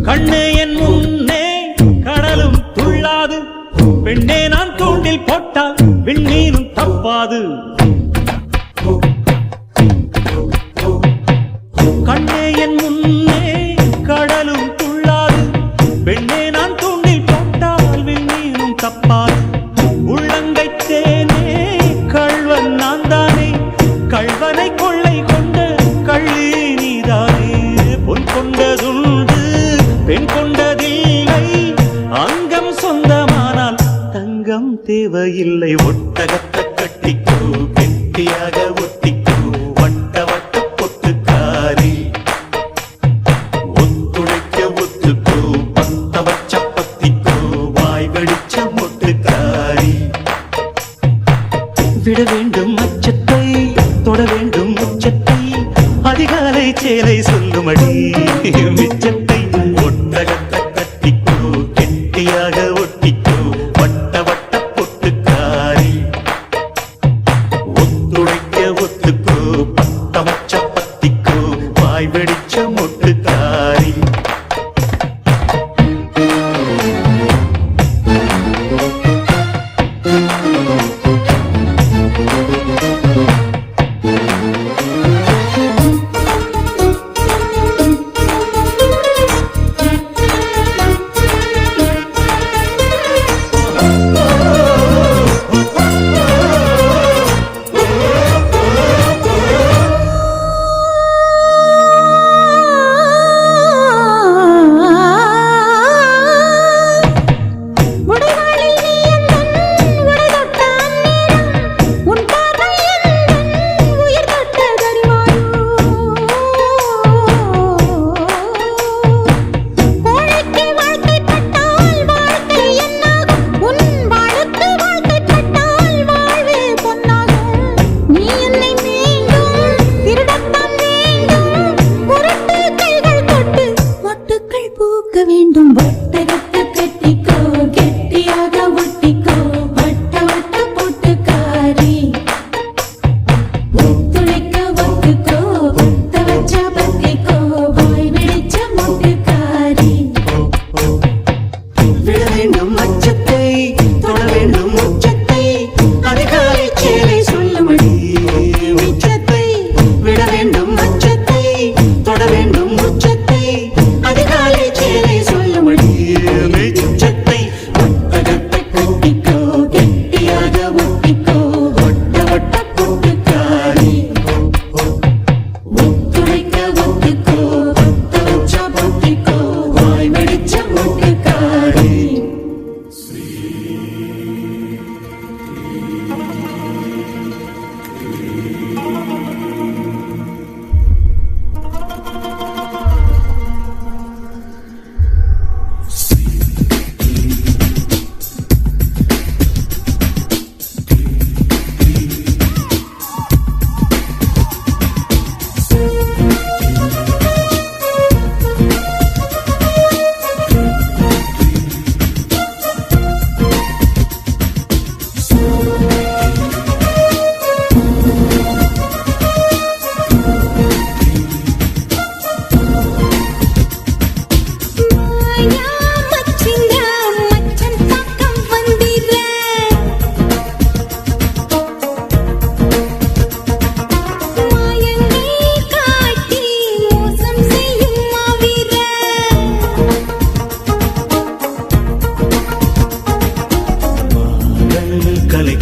கண்ணே என் முன்னே கடலும் துள்ளாது, பெண்ணே நான் தூண்டில் போட்டால் விண்ணீரும் தப்பாது. கண்ணே என் முன்னே கடலும் துள்ளாது, பெண்ணே நான் தூண்டில் போட்டால் விண்ணீரும் தப்பாது. உள்ளங்கை தேனே கள்வன் நான் தானே, கள்வனை கொள்ளை கொண்ட கள்ளி நீதானே. பொன் கொண்டதுண்டு பெண் கொண்டதில்லை, அங்கம் சொந்தமானால் தங்கம் தேவையில்லை. ஒட்டகத்தை கட்டிக்கோ கெட்டியாக ஒட்டிக்கோ வட்ட வட்ட பொட்டுக்காரி, ஒத்துழைக்க ஒத்துக்கோ பத்த வச்ச பத்திக்கோ வாய் வெடிச்ச மொட்டுக்காரி. விட வேண்டும் அச்சத்தை தொட வேண்டும் உச்சத்தை, அதிகாலை சேலை சொல்லுமடி மிச்சத்தை. ஒட்டகத்தை கட்டிக்கோ கெட்டியாக ஒட்டிக்கோ வட்ட வட்ட பொட்டுக்காரி, ஒத்துழைக்க ஒத்துக்கோ பத்த வச்ச பத்திக்கோ வாய் வெடிச்ச மொட்டுக்காரி.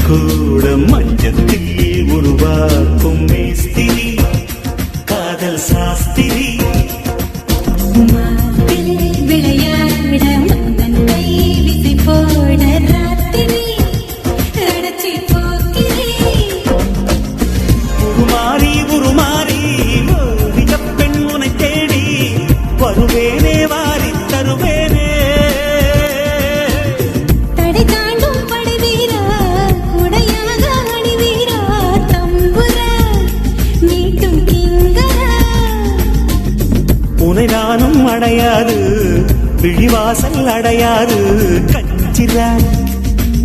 கூட மஞ்சத்தில் உருவாக்கும் மேஸ்திரி காதல் சாஸ்திரி. விளையாட மன்னனை விசி போட ராத்திரி அடைச்சி போக்கிறே. உருமாறி உருமாறி ஓவிய பெண் உனை தேடி வருவேனே வாரி தருவேனே. தடை தாண்டும் படைவீரா உடையாக அணிவீரா தம்புர மீட்டும் கிங்கரா. உனை நானும் அடையாது விழிவாசல் அடையாது கஞ்சிரா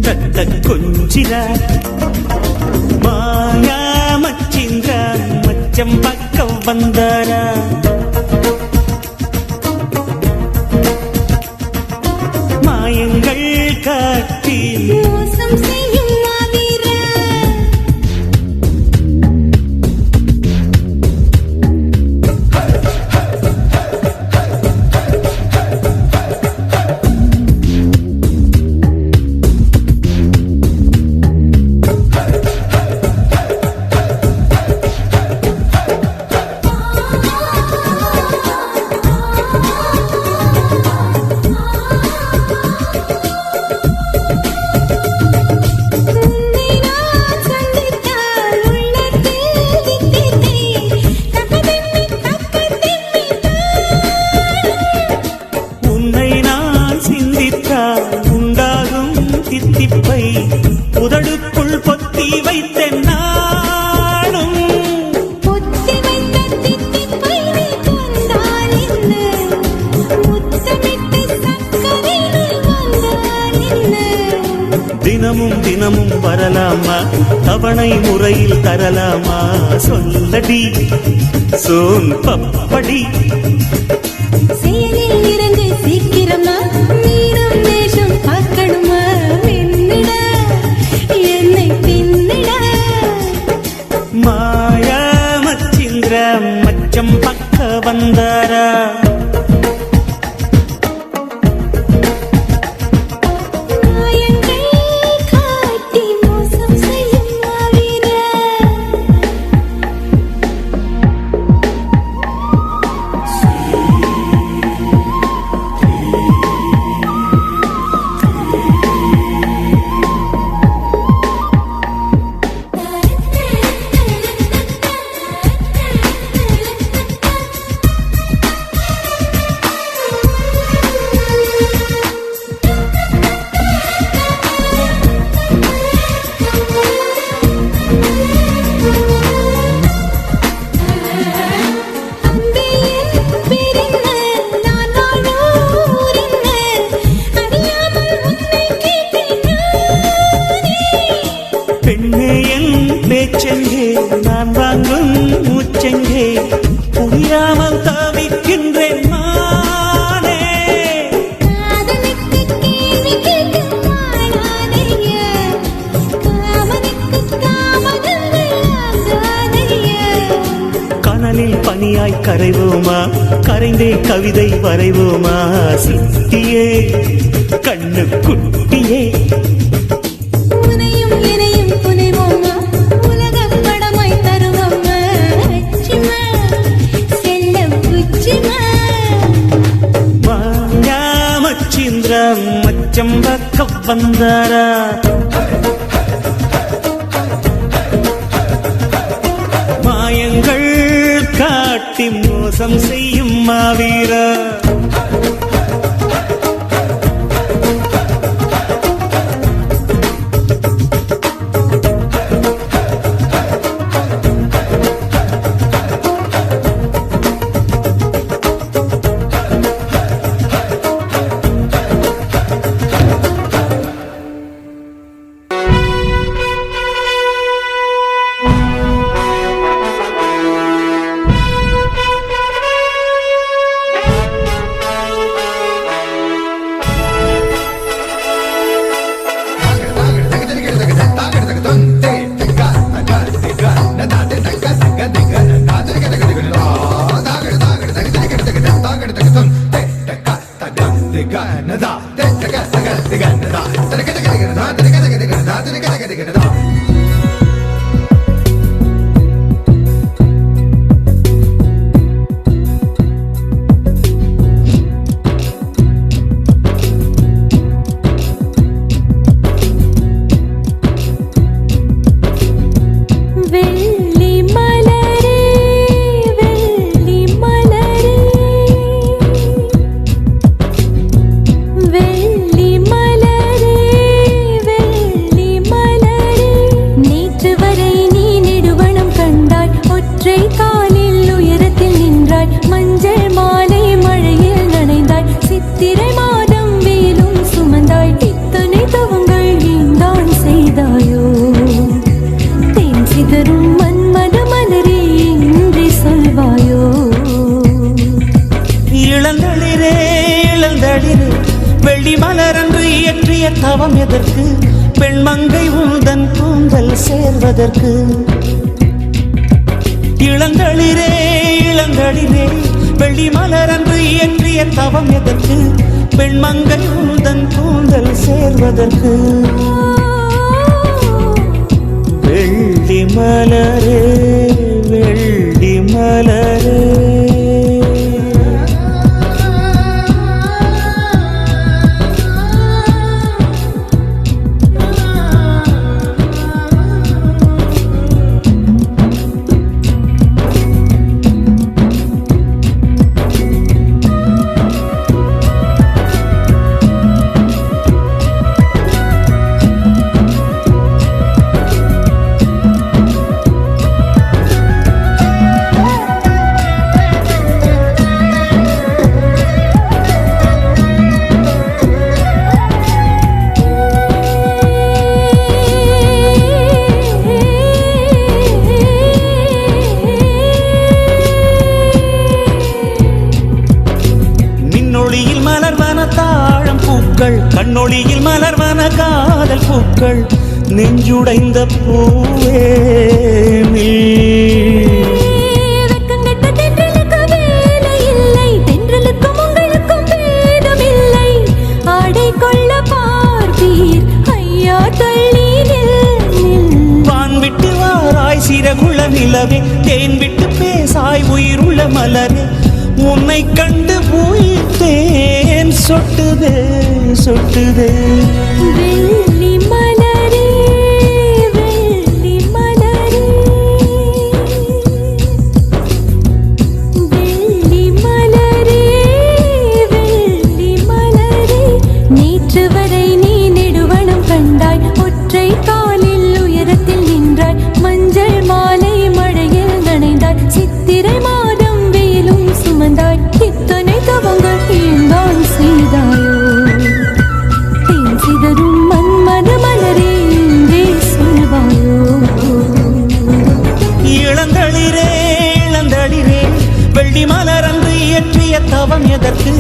தத்த கொஞ்சிரா. மாயா மச்சிங்கா மச்சம் பக்கம் வந்தாரா. தினமும் தினமும் வரலாமா தவணை முறையில் தரலாமா சொல்லடி சோன் பப்படி செயலில் இறங்கு சீக்கிரமா நீரம் வேஷம் பார்க்கணுமா என்னிட என்னை பின்னிட மாயா மச்சிந்திர மச்சம் பக்க வந்தாரா மாயங்கள் காட்டி மோசம் செய்யும் மாவீரா பெண்ணே என் பேச்செங்கே நான் வாங்கும் மூச்செங்கே புரியாமல் தவிக்கின்றேன் நானே காதலுக்கு கேள்வி கேட்டு வாழாதீங்க காமனுக்கு காமதங்கள் ஆகாதீங்க கனலில் பனியாய் கரைவோமா கரைந்தே கவிதை வரைவோமா சித்தியே கண்ணு குட்டியே உனையும் இணையும் புனைவோமா உலகப் படமாய் தருவோமா அச்சிமா செல்லம் புச்சிமா மாயா மச்சிந்திர மச்சம் பக்க வந்தாரா மாயங்கள் காட்டி மோசம் செய்யும் மாவீரா வெள்ளி மலரே வெள்ளி மலரே வெள்ளி மலரே வெள்ளி மலரே நேற்று வரை நீ நெடுவனம் கண்டாய் ஒற்றை காலில் உயரத்தில் நின்றாய் மஞ்சள் மாலை மழையில் நனைந்தாய் சித்திரை மாதம் வேலும் சுமந்தாய் இத்தனை தவங்கள் நீந்தான் செய்தாயோ தேன் சிதறும் மன்மத மலரே இன்றி சொல்வாயோ இளந்தளிரே இளந்தளிரே வெள்ளி மலரன்று இயற்றிய தவம் எதற்கு பெண்மங்கை உந்தன் கூந்தல் சேர்வதற்கு இளந்தளிரே இளந்தளிரே வெள்ளி மலரன்று இயற்றிய தவம் எதற்கு பெண்மங்கை உந்தன் கூந்தல் சேர்வதற்கு வெள்ளி மலரே வெள்ளி மலரே பூக்கள் கண்ணொளியில் மலர்வன காதல் பூக்கள் நெஞ்சுடைந்த பூவே வெக்கங்கெட்ட தென்றலுக்கு வேலை இல்லை, தென்றலுக்கும் உங்களுக்கும் பேதம் இல்லை. ஆடை கொள்ள பார்த்தீர் ஐயா தள்ளி நில். வான் விட்டு வாராய் சிறகுள்ள நிலவே, தேன் விட்டு பேசாய் உயிருள்ள மலரே, உன்னை கண்டு உயிர்த்தேன் சொட்டுதே சொட்டுதே. வெள்ளி மலரே வெள்ளி மலரே வெள்ளி மலரே வெள்ளி மலரே, நேற்று வரை நீ நெடுவனம் கண்டாய், ஒற்றை காலில் உயரத்தில் நின்றாய், மஞ்சள் மாலை மழையில் நனைந்தாய், சித்திரை மாதம் வெயிலும் சுமந்தாய், இத்தனை தவங்கள் ஏந்தான் செய்தாயோ, தேன் சிதறும் மன்மத மலரே இங்கே சொல்வாயோ. இளந்தளிரே இளந்தளிரே, வெள்ளி மலரன்று இயற்றிய தவம் எதற்கு,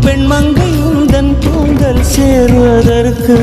பெண்மங்கை உந்தன் கூந்தல் சேருவதற்கு.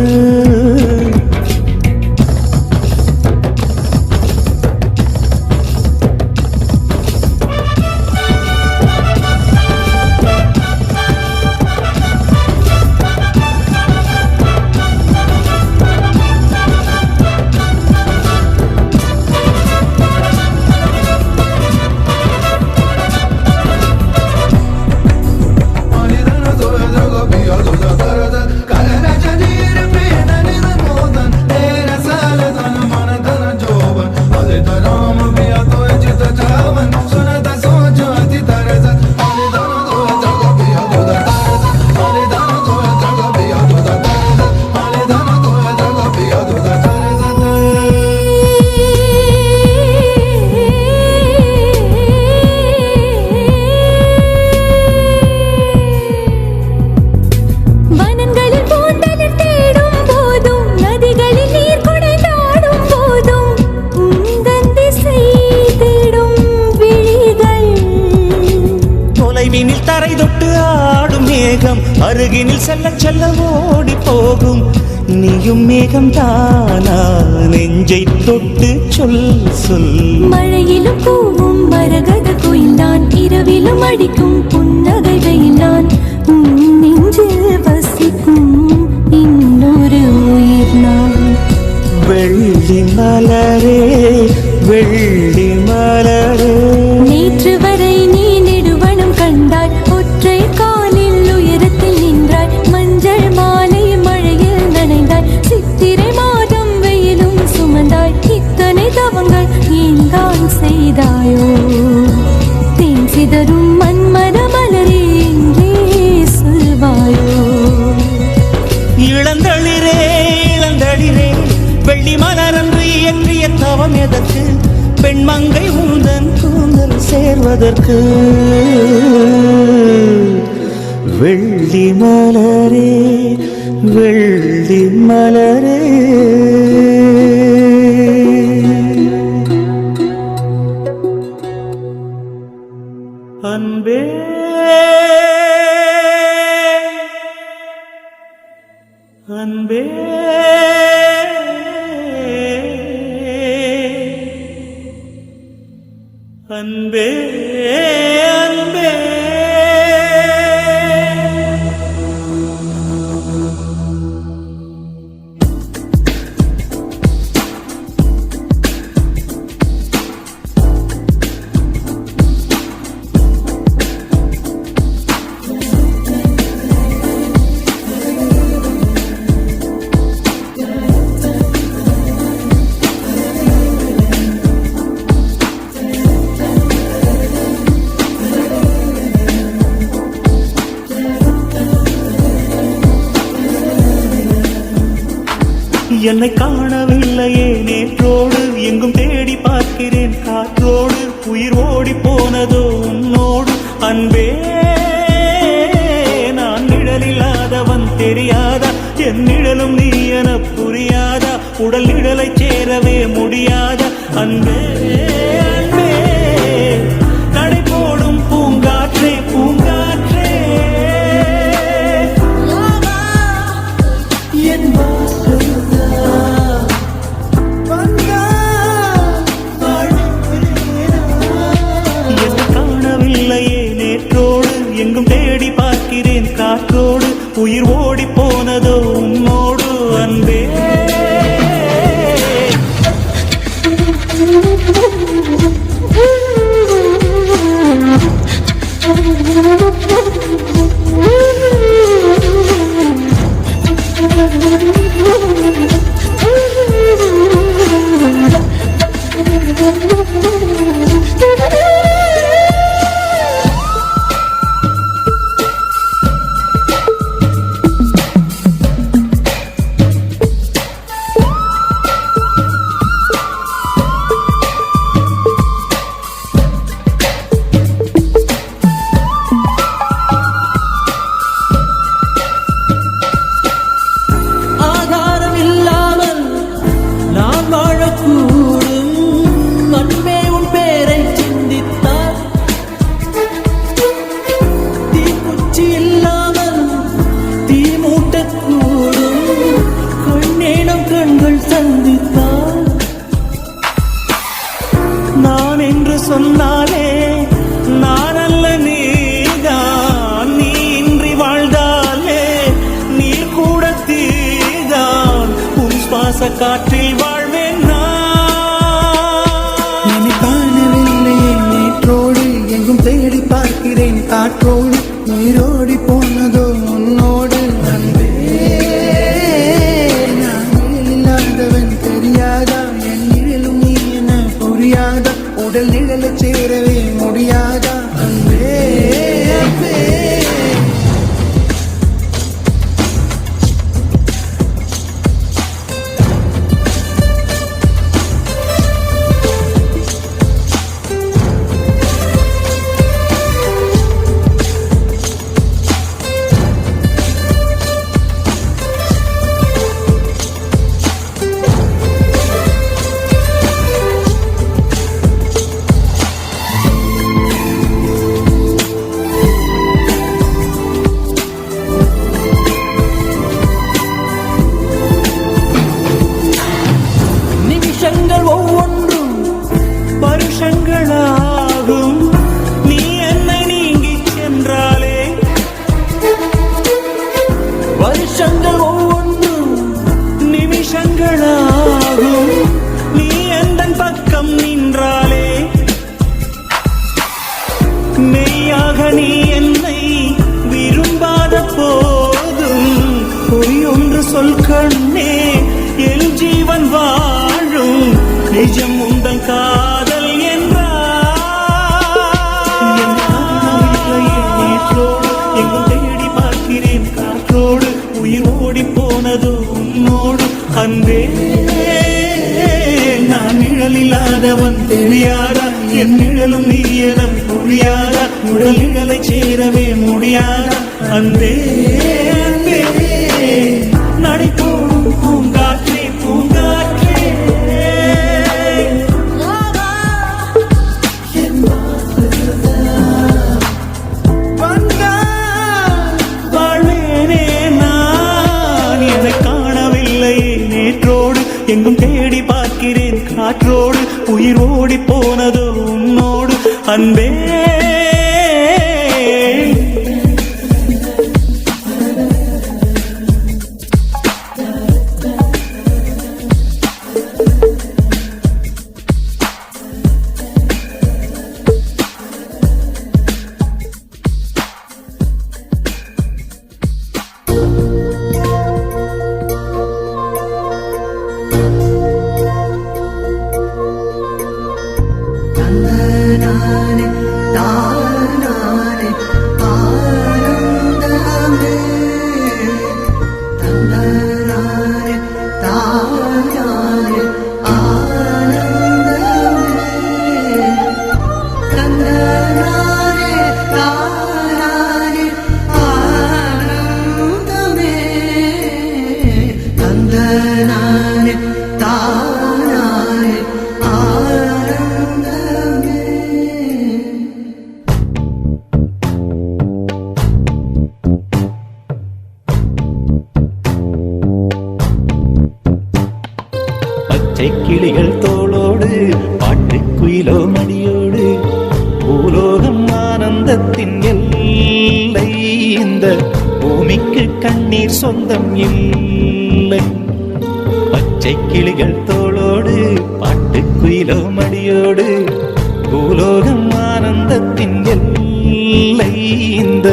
தரை தொட்டு ஆடும் மேகம் அருகினில் செல்ல செல்ல ஓடி போகும், நீயும் மேகம் தானா நெஞ்சை தொட்டு சொல் சொல். மழையிலும் பூவும் மரகத குயில்தான், இரவிலும் அடிக்கும் புன்னகை வெயில்தான், நெஞ்சில் வசிக்கும் இன்னொரு உயிர் நான். வெள்ளி மலரே வெள்ளி மலரே, நேற்று வரை நீ நெடுவனம் கண்டாய், ஒற்றை காலில் உயரத்தில் நின்றாய், மஞ்சள் மாலை மழையில் நனைந்தாய், சித்திரை மாதம் வெயிலும் சுமந்தாய், இத்தனை தவங்கள் ஏந்தான் செய்தாயோ, தேன் சிதறும் மன்மத மலரே எங்கே சொல்வாயோ. இளந்தளிரே இளந்தளிரே, வெள்ளி மலரன்று இயற்றிய தவம் எதற்கு, பெண்மங்கை உந்தன் கூந்தல் சேர்வதற்கு. வெள்ளி மலரே வெள்ளி மலரே. அன்பே அன்பே அன்பே அன்பே. என்னை காணவில்லையே நேற்றோடு, எங்கும் தேடி பார்க்கிறேன் காற்றோடு, உயிர் ஓடி போனதோ உன்னோடு. அன்பே நான் நிழலில்லாதவன் தெரியாதா, என் நிழலும் நீ என புரியாதா, உடல் நிழலை சேரவே முடியாதா. அன்பே அன்பே, நடை போடும் பூங்காற்றே பூங்காற்றே, வரக்கூடும் கண்ணேனம் கண்கள் சந்தித்தால் நான் என்று சொன்னாலே நான் அல்ல நீதான் நீ இன்றி வாழ்ந்தாலே நீர் கூட தீதான் உன் சுவாச காற்றில் வாழ்வேன் நான் காணவில்லை நேற்றோடு எங்கும் தேடி பார்க்கிறேன் காற்றோடு உயிரோடி போனதோ உன்னோடு அன்பே நான் இல்லாதவன் தெரியாதா என் நிழலும் நீ என புரியாதா உடல் நிழல சேரவே முடியாதா அன்பே அன்பே நிமிஷங்கள் ஒவ்வொன்றும் வருஷங்களாகும் நீ என்னை நீங்கி சென்றாலே வருஷங்கள் ஒவ்வொன்றும் நிமிஷங்களாகும் நீ எந்தன் பக்கம் நின்றாலே மெய்யாக நீ என்னை விரும்பாத போதும் பொய்யொன்று சொல் கண்ணே என் ஜீவன் வாழும் நிஜம் உந்தன் காதல் நேற்றோடு எங்கும் தேடி பார்க்கிறேன் காற்றோடு உயிர் ஓடி போனது உன்னோடு அன்பே நான் நிழலில்லாதவன் தெரியாதா என் நிழலும் நீ என புரியாதா உடல் நிழலை சேரவே முடியாதா அன்பே அன்பே நடைபோடும் பூங்காற்றே பூங்காற்றே வாழ்வேனே நான் என்னை காணவில்லை நேற்றோடு எங்கும் தேடி பார்க்கிறேன் காற்றோடு உயிர் ஓடி போனதோ உன்னோடு அன்பே நானே தானே ஆனந்தமே தந்தனானே தானே ஆனந்தமே தந்தனானே தானே ஆனந்தமே தந்தனானே தானே ஆனந்தமே பச்சை கிளிகள் தோளோடு பாட்டுக்குயிலோ மடியோடு பூலோகம் ஆனந்தத்தின் எல்லை இந்த பூமிக்கு கண்ணீர் சொந்தம் இல்லை பச்சை கிளிகள் தோளோடு பாட்டுக்குயிலோ மடியோடு பூலோகம் ஆனந்தத்தின் எல்லை இந்த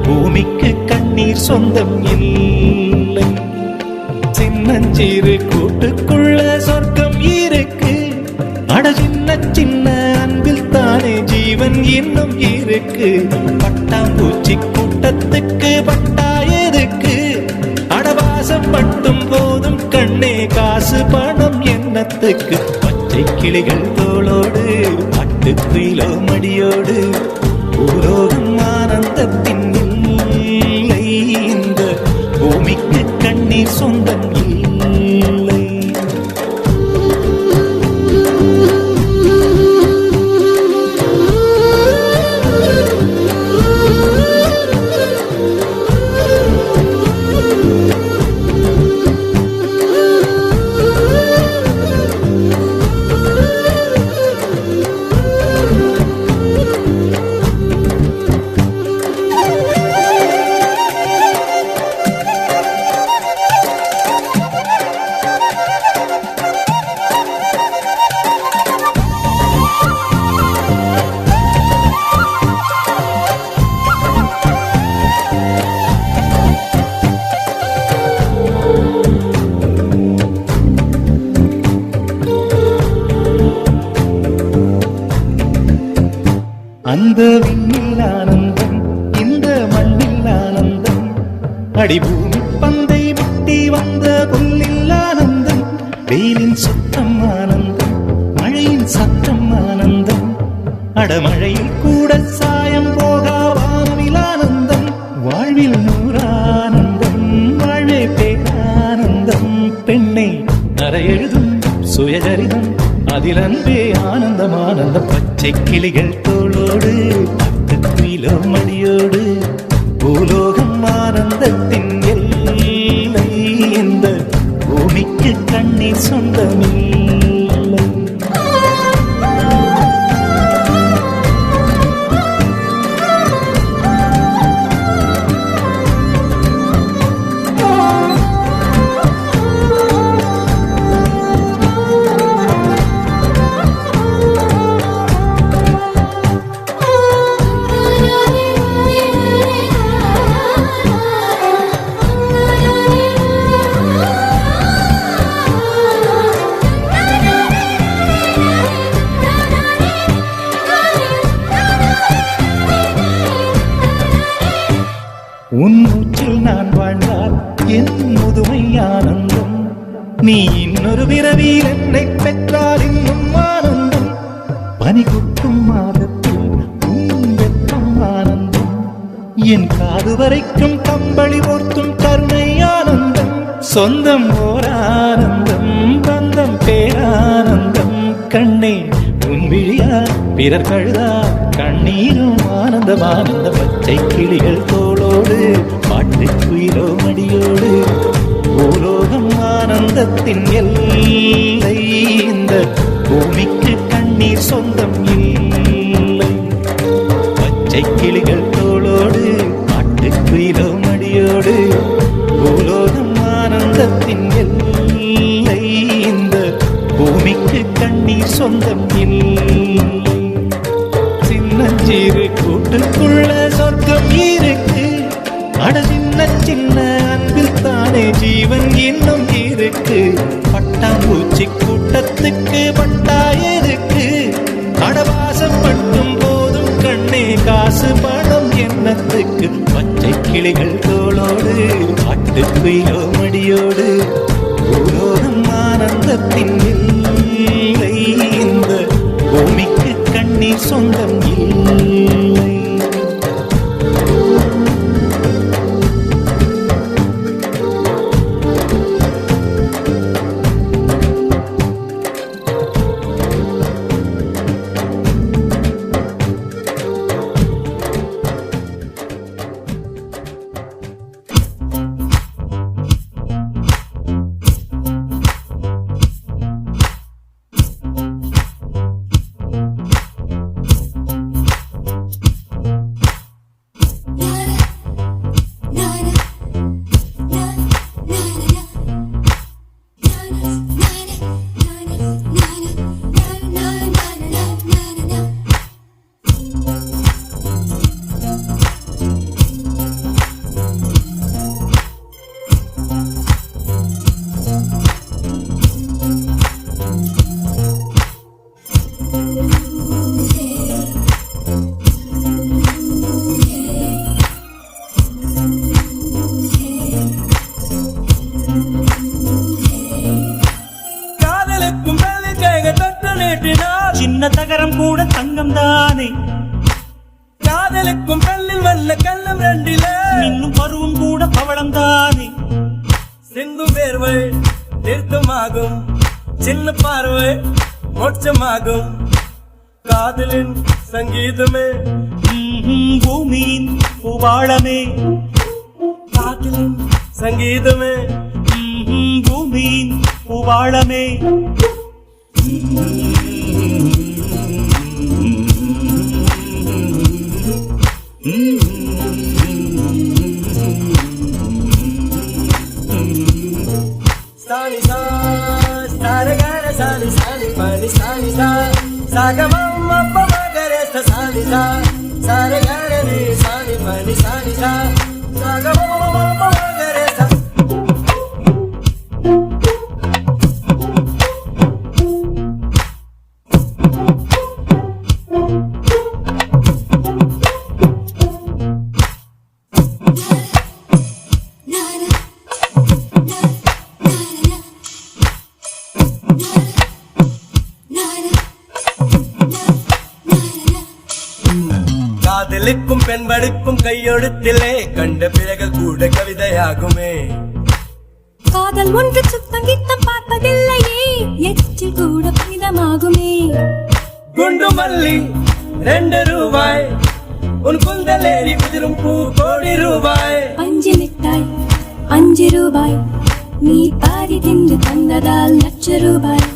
பூமிக்கு கண்ணீர் சொந்தம் இல்லை சின்னஞ்சிறு கூட்டுக்குள்ள சொர்க்கம் இருக்கு அட சின்ன சின்ன அன்பில் தானே ஜீவன் இன்னும் இருக்கு பட்டாம்பூச்சி கூட்டத்துக்கு பட்டா எதுக்கு அடவாசம் மட்டும் போதும் கண்ணே காசு பணம் என்னத்துக்கு பச்சை கிளிகள் தோளோடு பாட்டுக்குயிலோ மடியோடு பூலோகம் ஆனந்தத்தின் இல்லை இந்த பூமிக்கு கண்ணீர் சொந்தம் இல்லை அந்த விண்ணில் ஆனந்தம், இந்த மண்ணில் ஆனந்தம், அடிபூமி பந்தை விட்டி வந்த புல்லில் ஆனந்தம், வெயிலின் சுத்தம் ஆனந்தம், மழையின் சத்தம் ஆனந்தம், அடமழையில் கூட சாயம் போகா வானவில் ஆனந்தம், வாழ்வில் நூறானந்தம், வாழ்வே பேரானந்தம், பெண்ணை அறை எழுதும் சுயசரிதம், அதில் அன்பே ஆனந்தம் ஆனந்தம். பச்சை கிளிகள் தோளோடு, பட்டு குயிலோ மடியோடு, பூலோகம் ஆனந்தத்தின் எல்லை, இந்த பூமிக்கு கண்ணீர் சொந்தமில்லை. உன் மூச்சில் நான் வாழ்ந்தால் என் முதுமை ஆனந்தம், நீ இன்னொரு பிறவியில் என்னை பெற்றால் இன்னும் ஆனந்தம், பனி கொட்டும் மாதத்தில் உன் வெப்பம் ஆனந்தம், என் காது வரைக்கும் கம்பளி போர்த்தும் கருணை ஆனந்தம், சொந்தம் ஓர் ஆனந்தம், பந்தம் பேரானந்தம், கண்ணே உன் விழியா பிறர் கழுதா கண்ணீரும் ஆனந்தம் ஆனந்த. பச்சை கிளிகள் தோளோடு, பாட்டு குயிலோ மடியோடு, பூலோகம் ஆனந்தத்தின் எல்லை, இந்த பூமிக்கு கண்ணீர் சொந்தம் இல்லை. பச்சை கிளிகள் தோளோடு, பாட்டு குயிலோ மடியோடு, பூலோகம் ஆனந்தத்தின் எல்லை, இந்த பூமிக்கு கண்ணீர் சொந்தம் இல்லை. சின்னஞ்சிறு கூட்டுக்குள்ள சொர்க்கம் இருக்கு, அட சின்ன சின்ன அன்பில் தானே ஜீவன் இன்னும் இருக்கு, பட்டாம்பூச்சி கூட்டத்துக்கு பட்டாயிருக்கு, அடவாசம் மட்டும் போதும் கண்ணே, காசு பணம் என்னத்துக்கு. பச்சை கிளிகள் தோளோடு, பாட்டு குயிலோ மடியோடு, பூலோகம் ஆனந்தத்தின் இல்லை, இந்த பூமிக்கு கண்ணீர் சொந்தம் இல்லை. சின்ன தகரம் கூட தங்கம் தானே, காதலுக்கும் கல்லில் வல்ல கல்லம் ரெண்டிலே, இன்னும் பருவம் கூட பவளம் தானே, சிந்தும் வேர்வை நிறுத்தமாகும், சின்ன பார்வை மோட்சமாகும், காதலின் சங்கீதமே பூமியின் பூவாளமே, காதலின் சங்கீதமே பூமியின் பூவாளமே. Sani sa, sani gara sani sani pani sani sa, sagamamma pamagaresta sani sa, sani gara ni sani pani sani sa, sagamamma pamagaresta. காதலிக்கும் பெண்படுக்கும் கையெழுத்திலே கண்ட பிறகு கூட கவிதையாகுமே. காதல் ஒன்று சுத்தங்கித்தம் பார்ப்பதில்லையே எச்சில் கூட புனிதமாகுமே. குண்டு மல்லி 2 ரூபாய் உன் குந்தலேறி குதிரும் பூ கோடி ரூபாய். 5 மிட்டாய் 5 ரூபாய் நீ பாதி தின்று தந்ததால் லட்ச ரூபாய்.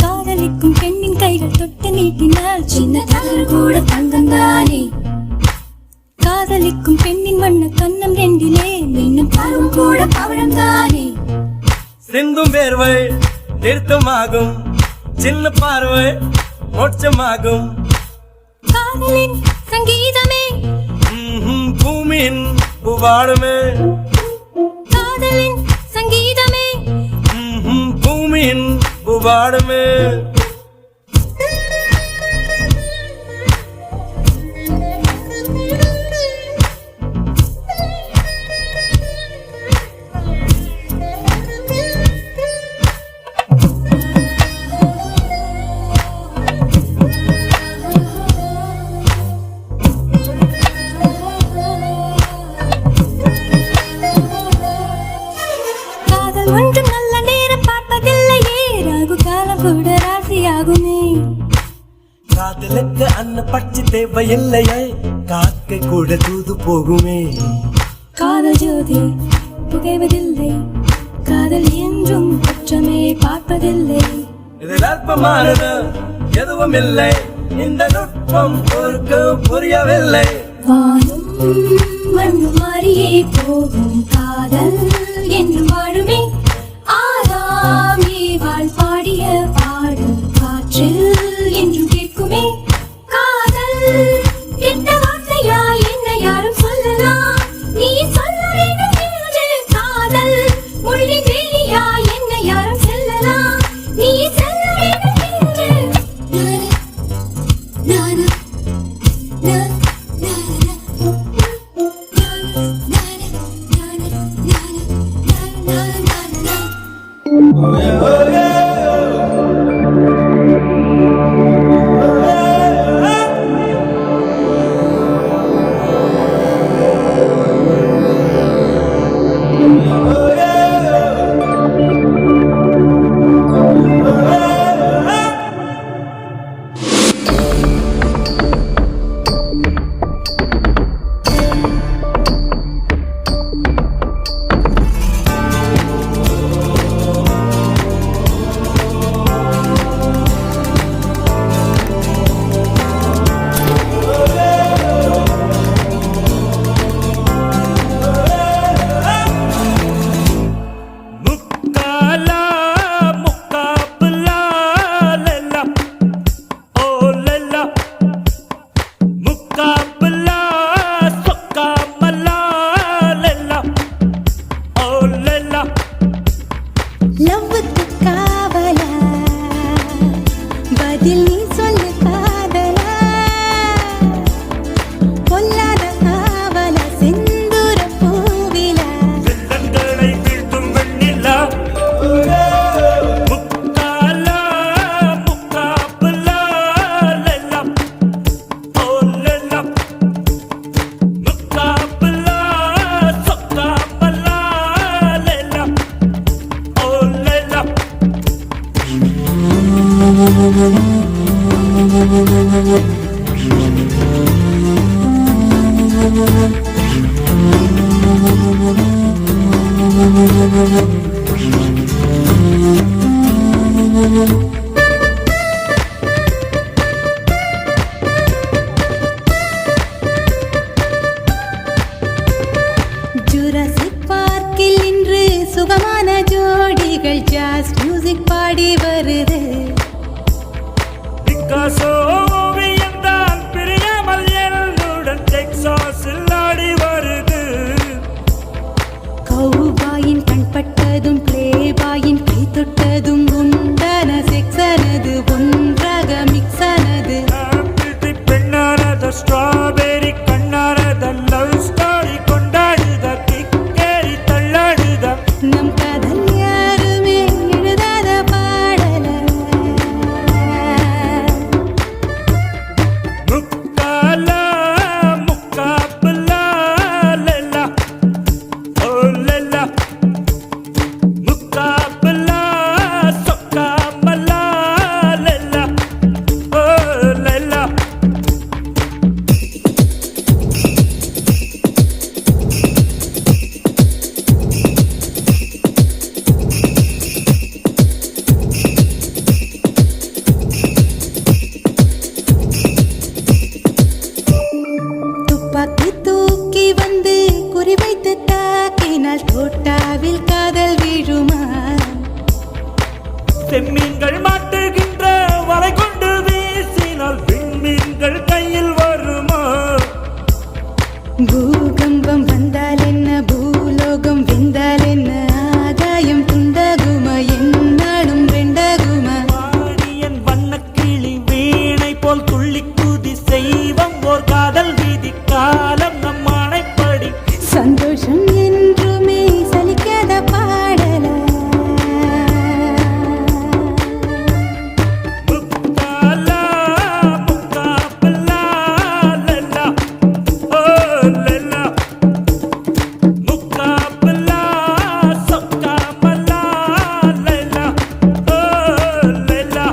காதலிக்கும் பெண்ணின் கைகள் தொட்டு நீட்டினால் சின்ன தவறு கூட தங்கம் தானே. காதலிக்கும் பெண்ணின் வண்ண கண்ணம் 2 மின்னும் பருவம் கூட பவழம் தானே. சிந்தும் வேர்வை நிறுத்தமாகும் சின்ன பார்வை மோட்சமாகும். காதலின் சங்கீதமே பூமியின் பூவாடுமே. காதலின் சங்கீதமே பூமியின் பூவாடுமே. காதல் ஒன்று நல்ல நேரம் பார்ப்பதில்லையே ராகு காலம் கூட ராசியாகுமே. காதலுக்கு அன்ன பட்சி தேவையில்லையே காக்கை கூட தூது போகுமே. காதல் ஜோதி புகைவதில்லை காதல் என்றும் குற்றமே பார்ப்பதில்லை. இதில் அற்பமானது எதுவும் இல்லை இந்த நுட்பம் ஒருக்கு புரியவில்லை. வானும் மண்ணு மாறியே போகும் காதல் என்று வாழுமே. ஆதாமே வாழ் பாடிய பாடும் காற்றில் என்றும் கேட்குமே. காதல் கெட்ட வார்த்தையா என்ன யாரும் சொல்லலாம் நீ சொல்ல வேண்டும் என்று. காதல் மொழி வேலியா என்ன யாரும் சொல்லலாம் நீ சொல்ல வேண்டும் என்று. நானா லவ்வுக்கு காவலா பதில் நீ சொல்லு காதலா. பொல்லாத காவலா செந்தூர பூவிலா வெள்ளங்களை வீழ்த்தும் வெண்ணிலா முக்காலா முக்காபுலா லெல்லா ஓ லெல்லா முக்காபுலா சொக்காபலா லெல்லா ஓ லெல்லா. ஜுராசிக் பார்க்கில் இன்று சுகமான ஜோடிகள் ஜாஸ் மியூசிக் பாடி வருது. பிக்காசோ ஓவியம்தான் பிரியாமல் என்னுடன் டெக்சாஸில் ஆடி வருது. கௌபாயின் கண்பட்டதும் பிளேபாயின் கை தொட்டதும் உண்டான செக்ஸனது ஒன்றாக மிக்ஸானது. பெண்ணானத ஸ்ட்ராபெரி கண்ணானத லவ் ஸ்டோரி கொண்டாடுது. செம்மீன்கள் மாட்டுகின்ற வலை கொண்டு வீசினால் விண்மீன்கள் கையில் வருமா? பூகம்பம் வந்தால் என்ன, பூலோகம் வெந்தால் என்ன, ஆகாயம் துண்டகுமா என்னாலும் ரெண்டகுமா? வாடியன் வண்ணக்கிளி வீணை போல் துள்ளி குதி செய்வம் ஓர் காதல் வீதி காலம் நம் ஆணைப்படி. சந்தோஷம் என்றுமே சலிக்காத பாடல. முக்காலா முக்காபலா லல்லா ஓ லல்லா முக்காபலா சொக்காமலா லல்லா ஓ லல்லா.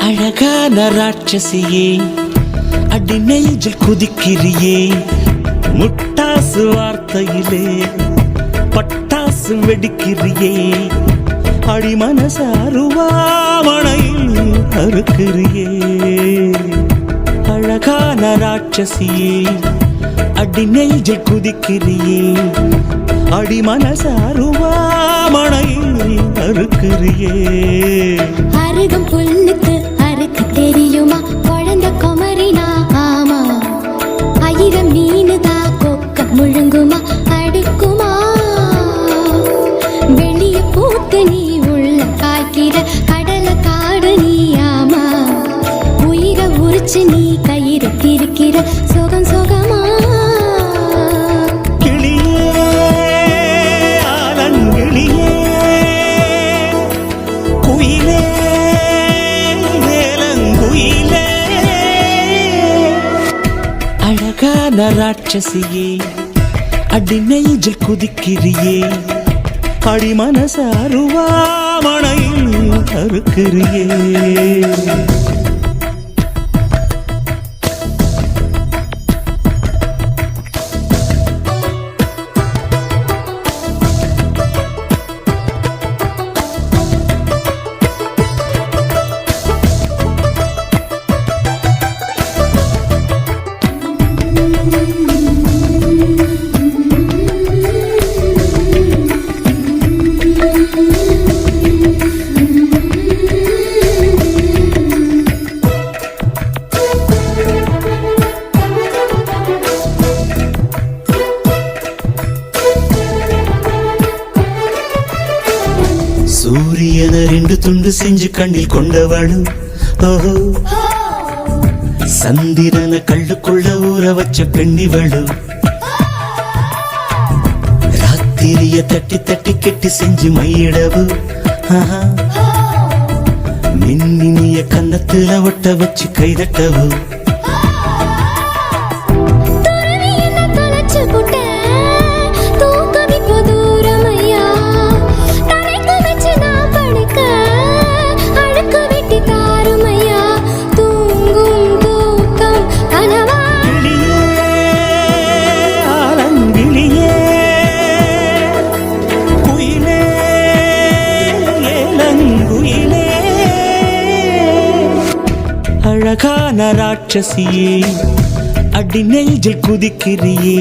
அழகான ராட்சசியே, அடி நெஞ்சில் குதிக்கிறியே, முட்டாசு வார்த்தையிலே பட்டாசு வெடிக்கிறியே, அடி மனசாருவாமணையில் அறுக்கிறியே. அழகான ராட்சசியே, அடி நெஞ்சில் குதிக்கிறியே, அடி மனசாருவாமணையில் அறுக்கிறியே. அருகம் புல்லுக்கு அறுக்க தெரியுமா? குழந்தை குமரினா ஆமா. ஆயிரம் மீனுதா கொக்க முழுங்குமா அடுக்குமா? வெளிய பூத்து நீ உள்ள காய்க்கிற கடல காடு நீ ஆமா. உயிரை உரிச்சு நீ கயிறு கிறுக்கிற சுகம் சுகமா? அழகான ராட்சசியே, அடி நெஞ்சில் குதிக்கிறியே, அடி மனசாருவாமணையில் அறுக்கிறியே. சூரியன ரெண்டு துண்டு செஞ்சு கண்ணில் கொண்டவளு, ஓஹோ சந்திரன கள்ளுக்குள்ள ஊற வச்ச பெண்ணிவளு, ராத்திரிய தட்டி தட்டி கெட்டி செஞ்சு மையிடவு, மின்னினிய கன்னத்துல ஒட்ட வச்சு கைதட்டவு. தொலைச்சு புட்ட ராட்சசியே அடி நெஞ்சில் குதிக்கிறியே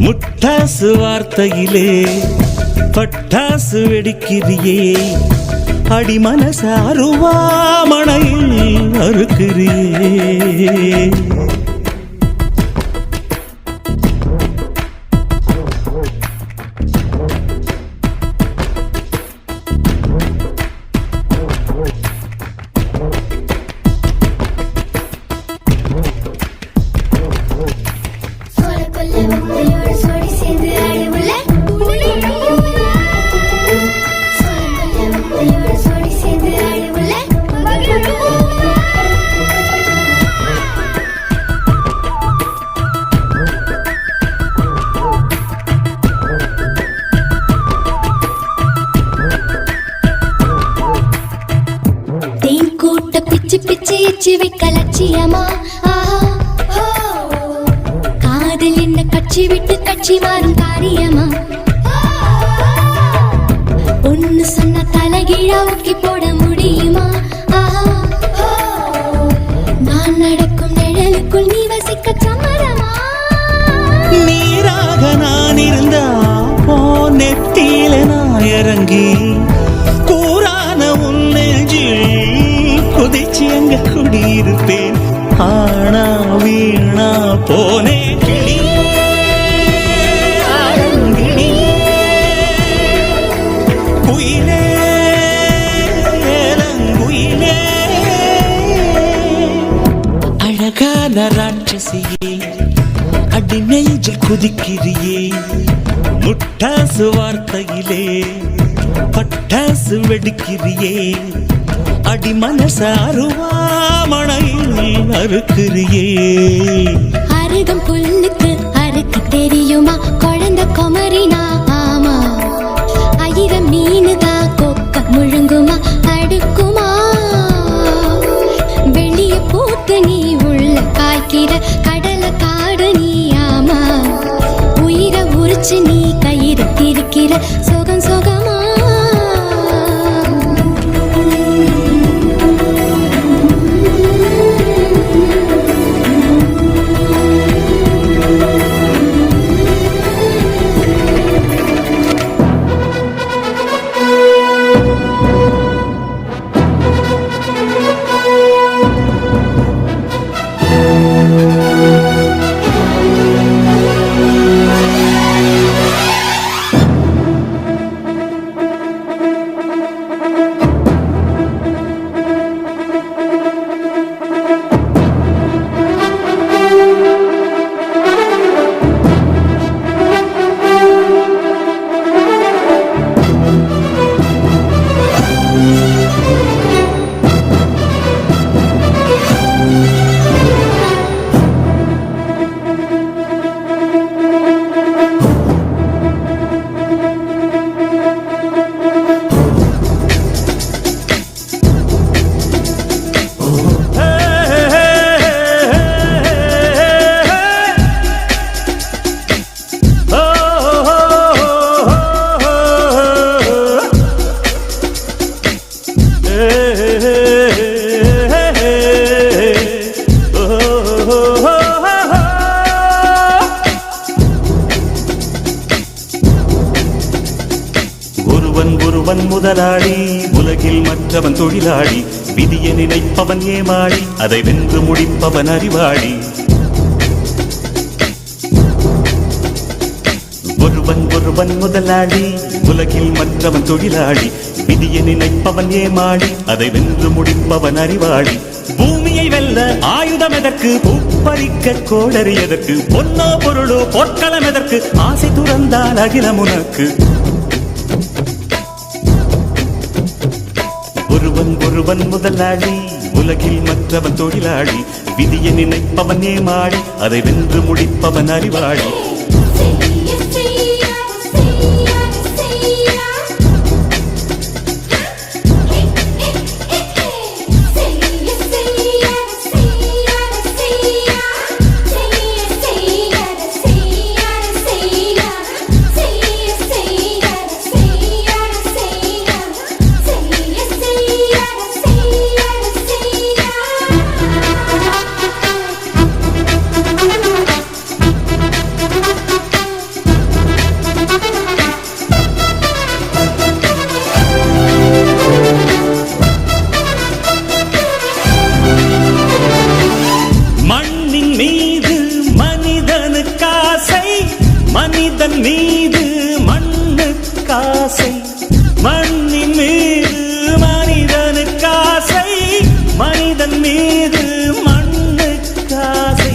முட்டாசு வார்த்தையிலே பட்டாசு வெடிக்கிறியே அடி மனச அருவாமணையில் அறுக்கிறியே வைக்க லட்சியமா காதல் என்ன கட்சி விட்டு கட்சி மாறும் காரியமா ஒன்னு சொன்ன தலைகீழா ஊக்கி போட முடியுமா நான் நடக்கும் நிழலுக்குள் நீ வசிக்க சம்மதமா நீராக நான் இருந்தா போ நெத்தியில நான் இறங்கி கூறான உன் நெஞ்சில் குதிச்சு அங்க குடியிருப்பேன் ஆனா வீணா போனே கிளி ஆரங்கிளி குயிலே ஏலங்குயிலே அழகான ராட்சசியே அடி நெஞ்சில் குதிக்கிறியே முட்டாசு வார்த்தையிலே பட்டாசு வெடிக்கிறியே அடி மனச அருவாமணையில் அறுக்கிறியே அருகம் புல்லுக்கு அறுக்க தெரியுமா குழந்தை குமரினா ஆமா ஆயிரம் மீனுதான் கொக்க முழுங்குமா அடுக்குமா வெளிய பூத்து நீ உள்ள காய்க்கிற கடலை காடு நீ ஆமா உயிரை உரிச்சு நீ கயிறு திரிக்கிற சுகம் சுகமா ஒருவன் முதலாளி உலகில் மற்றவன் தொழிலாளி விதியை நினைப்பவன் ஏமாளி அதை வென்று முடிப்பவன் அறிவாளி ஒருவன் முதலாளி உலகில் மற்றவன் தொழிலாளி விதியை நினைப்பவன் ஏமாளி அதை வென்று முடிப்பவன் அறிவாளி பூமியை வெல்ல ஆயுதம் எதற்கு பூப்பறிக்க கோடரி எதற்கு பொன்னோ பொருளோ பொற்களம் எதற்கு ஆசை துறந்தால் அகிலம் உனக்கு ஒருவன் முதலாளி உலகில் மற்றவன் தொழிலாளி விதியை நினைப்பவன் ஏமாளி அதை வென்று முடிப்பவன் அறிவாளி மனிதன் மீது மண்ணு காசை, மண்ணின் மீது மனிதனுக்காசை, மனிதன் மீது மண்ணு காசை.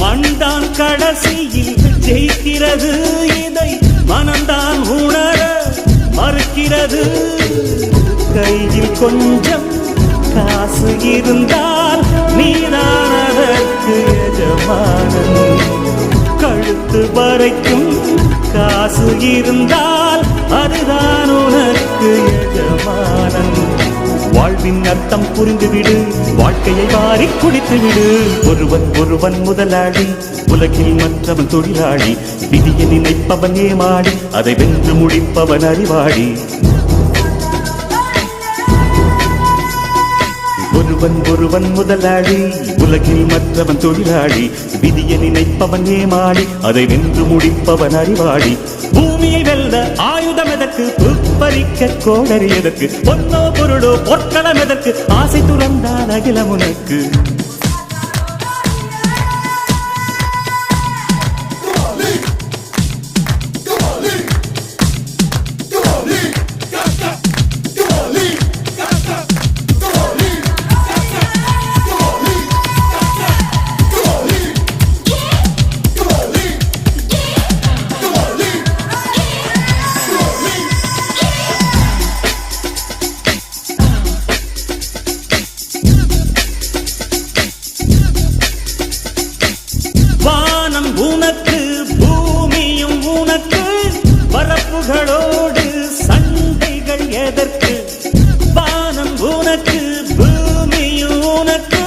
மண்தான் கடைசியில் ஜெயிக்கிறது, இதை மனம்தான் உணர மறுக்கிறது. கையில் கொஞ்சம் காசு இருந்தால் நீதான் அதற்கு எஜமானன். கழுத்து வரைக்கும் காசு இருந்தால் அதுதான் உனக்கு எஜமானன். வாழ்வின் அர்த்தம் புரிந்துவிடு, வாழ்க்கையை வாரி குடித்துவிடு. ஒருவன் ஒருவன் முதலாளி, உலகில் மற்றவன் தொழிலாளி. விதியை நினைப்பவன் ஏமாடி, அதை வென்று முடிப்பவன் அறிவாளி. ஒருவன் ஒருவன் முதலாளி, உலகில் மற்றவன் தொழிலாளி. விதியை நினைப்பவன் ஏமாடி, அதை வென்று முடிப்பவன் அறிவாளி. பூமியை வெல்ல ஆயுதம் எதற்கு, பறிக்க கோடரி எதற்கு, பொன்னோ பொருளோ பொற்களம் எதற்கு, ஆசை துறந்தால் அகிலம் உனக்கு. வானம் உனக்கு, பூமியும் உனக்கு, பரப்புகளோடு சண்டைகள் எதற்கு. வானம் உனக்கு, பூமியும் உனக்கு,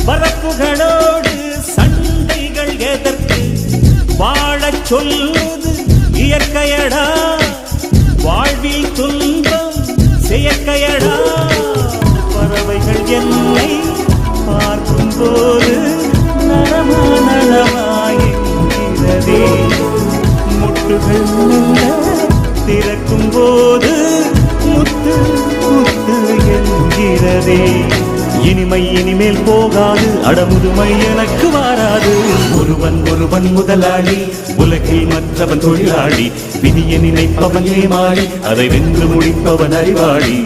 பரப்புகளோடு சண்டைகள் எதற்கு. வாழச் சொல்வது இயற்கையடா, வாழ்வில் துன்பம் செயற்கையடா. பறவைகள் என்னை பார்க்கும் போது நலமாயிரதே, முட்டுகள் திறக்கும் போது முத்து முத்து என்கிறதே. இனிமை இனிமேல் போகாது, அடமுதுமை எனக்கு வாராது. ஒருவன் ஒருவன் முதலாளி, உலகில் மற்றவன் தொழிலாளி. விதியை நினைப்பவன் ஏமாளி, அதை வென்று முடிப்பவன் அறிவாளி.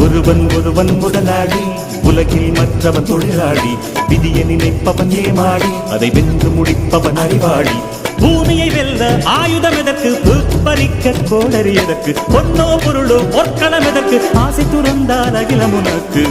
ஒருவன் ஒருவன் முதலாளி, உலகில் மற்றவன் தொழிலாளி. விதியை நினைப்பவன் ஏமாளி, அதை வென்று முடிப்பவன் அறிவாளி. பூமியை வெல்ல ஆயுதம் எதற்கு, பறிக்க கோடரி எதற்கு, பொன்னோ பொருளோ பொற்களம் எதற்கு, ஆசை துறந்தால் அகிலம் உனக்கு.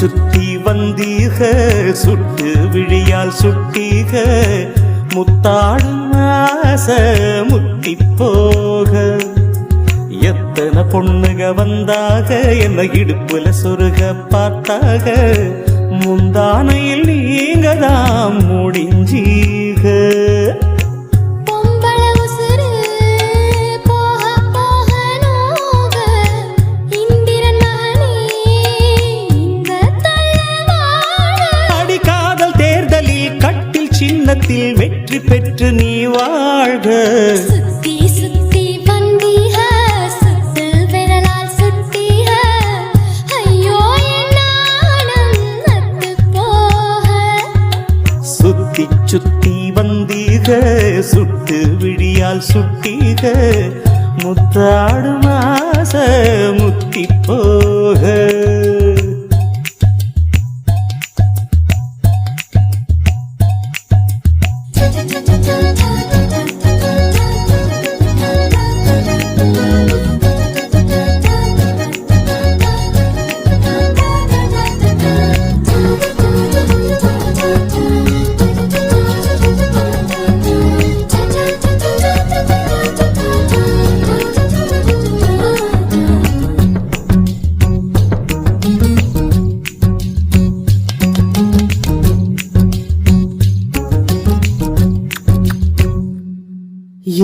சுத்தி வந்தீக, சுட்டு விழியால் சுட்டீக. முத்தாடும் ஆசை முத்தி போக, எத்தனை பொண்ணுக வந்தாக, என்ன இடுப்புல சொருக பார்த்தாக. முந்தானையில் நீங்க தான் முடிஞ்சீக. பயணத்தில் வெற்றி பெற்று நீ வாழ்க. சுத்தி சுத்தி வந்தீக சுத்து விரலால் சுத்தீக ஐயோ என் நாணம் நத்து போக. சுத்தி சுத்தி வந்தீக சுட்டு விழியால் சுட்டீக முத்தாடும் ஆசை முத்தி போக.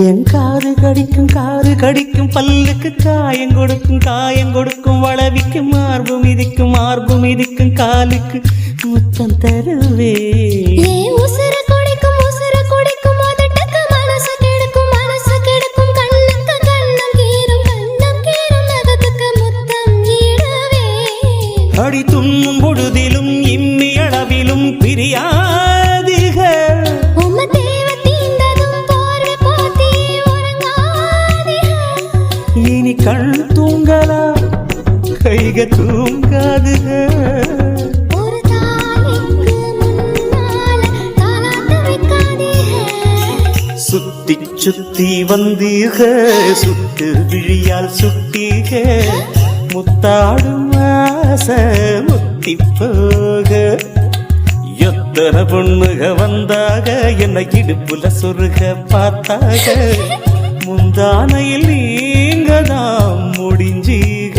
என் காது கடிக்கும் பல்லுக்கு காயம் கொடுக்கும் வளவிக்கும் மார்பு மிதிக்கும் காலுக்கு முத்தம் தருவே. ஏன் உசுர குடிக்கும் உதட்டுக்கு மனசு கெடுக்கும் கண்ணுக்கு கண்ணம் கீரும் நகத்துக்கு முத்தம் ஈடவே. அடி துண்ணும் பொழுதிலும் இம்மி அளவிலும் பிரியாதிக. உம்ம தேவை தீண்டதும் போர்வை போத்தி உறங்காதிக. இனி கண் தூங்கலா கைக தூங்காதுக. ஒரு தாய்க்கு முன்னால தாலாட்ட வைக்காதீக. சுத்தி சுத்தி வந்தீக சுட்டு விழியால் சுட்டீக முத்தாடும் ஆசை முத்தி போக. எத்தனை பொண்ணுக வந்தாக என்னை இடுப்புல சொருக பார்த்தாக முந்தானையில் நீங்க தான் முடிஞ்சீக.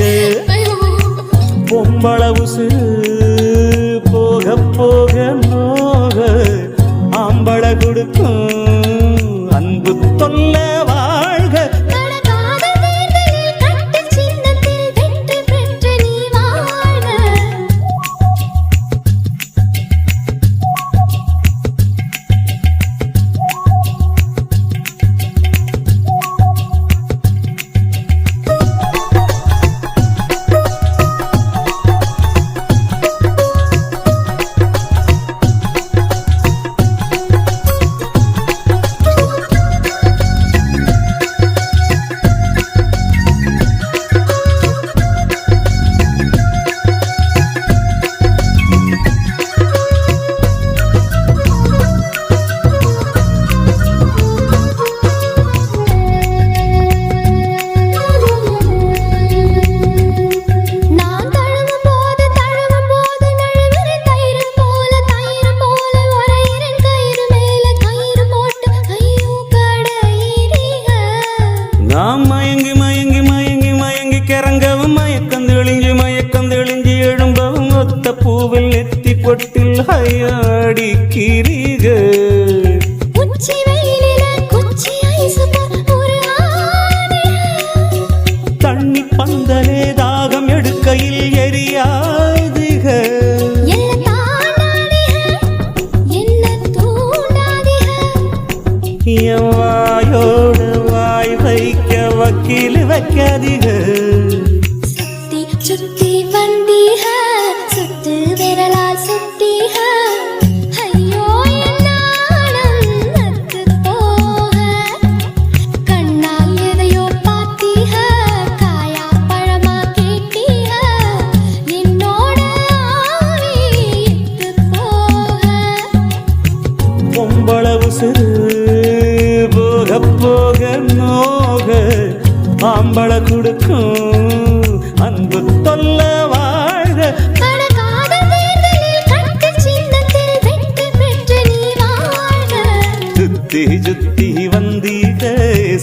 பொம்பள உசுறு போக போக நோக ஆம்பள கொடுக்கும் அன்பு தொல்ல வாழ்க. நடக்காத தேர்தலில் கட்டு சின்னத்தில் வெற்றி பெற்று நீ வாழ்க. நான் தழுவும் போது நழுவுற தயிர் போல உரையிறன் கயிறு மேல கயிறு போட்டு ஐயோ கடையிறீக. நாம் மயங்கி கிறங்கவும் மயக்கம் தெளிஞ்சு எழும்பவும் ஒத்த பூவில் நெத்தி கொட்டில் அடிக்கிறீக. உச்சி வெயிலில குச்சி ஐசு ஒரு ஆதிக. தண்ணி பந்தலே தாகம் எடுக்கையில் எரியாதுக. என்ன தாண்டாதிக என்ன தூண்டாதிக. என் வாயோடு வாய் வைக்க வக்கீல் வைக்காதீக. சுத்தி சுத்தி வந்தீக சுத்து விரலால் சுத்தீக ஐயோ என் நாணம் நத்து போக. கண்ணால் எதையோ பார்த்தீக காயா பழமா கேட்டீக என்னோட ஆவி இத்து போக. பொம்பள உசுறு போக போக நோக ஆம்பள கொடுக்கும் அன்பு தொல்ல வாழ்க. நடக்காத தேர்தலில் கட்டு சின்னத்தில் வெற்றி பெற்று நீ வாழ்க. சுத்தி சுத்தி வந்தீக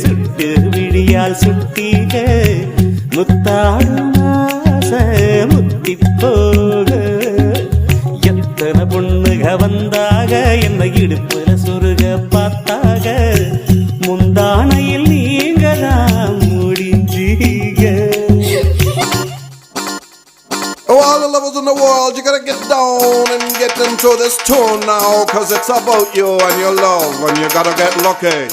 சுட்டு விழியால் சுட்டீக முத்தாடும் ஆசை முத்தி போக. எத்தனை பொண்ணுக வந்தாக என்னை இடுப்புல சொருக பார்த்தாக முந்தானையில் நீங்க தான் முடிஞ்சீங்க. Oh, all the lovers the world, you gotta get down and get into this tune now, cause it's about you and your love, and you gotta get lucky.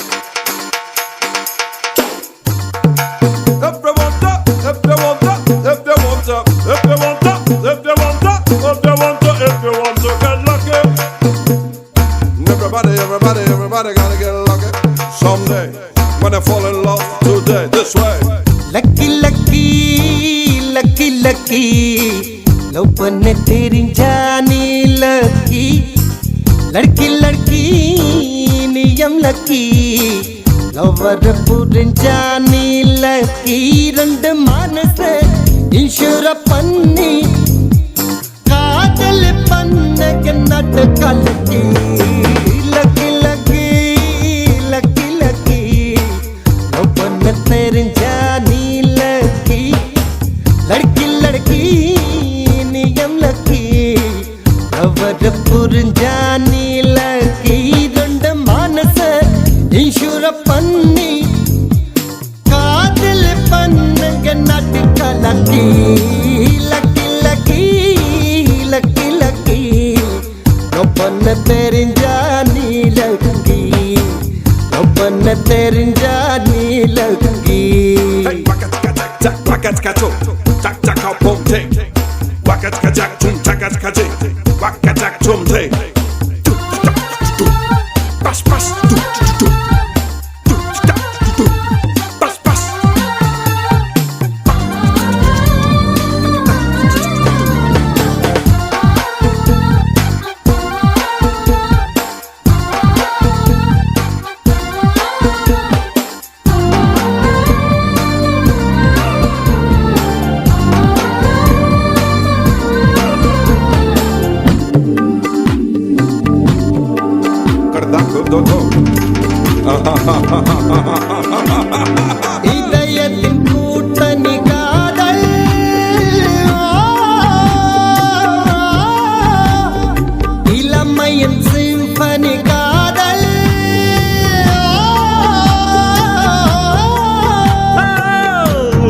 If you want to, if you want to, if you want to, if you want to, if you want to, if you want to, if you want to get lucky. Everybody gotta get lucky someday when they fall in love today, this way. Lucky, lucky, lucky, lucky. Love பண்ண தெரிஞ்சா நீ lucky. லட்கி லட்கி நீயம் lucky. லவ்வர புரிஞ்சா நீ lucky. ரெண்டு மனச insure பண்ணி காதல் பண்ண நட்டு கலக்கி. Lucky, lucky, lucky, lucky. Love பண்ண தெரிஞ்சா நீ lucky. लड़की लड़की नियम लकी अवर पुरंजानी लकी रंड मानस इंशूर पन्नी कादिल पन्नग नाटक lucky lucky lucky lucky lucky नोपन तेरिंजानी लकी नोपन तेरिंजानी lucky Jack jack out pump take, waka jack tum jack jack waka jack tum take. Bash bash bash bash. இதயத்தின் கூட்டணி காதல் இளமையின் சிம்பனி காதல்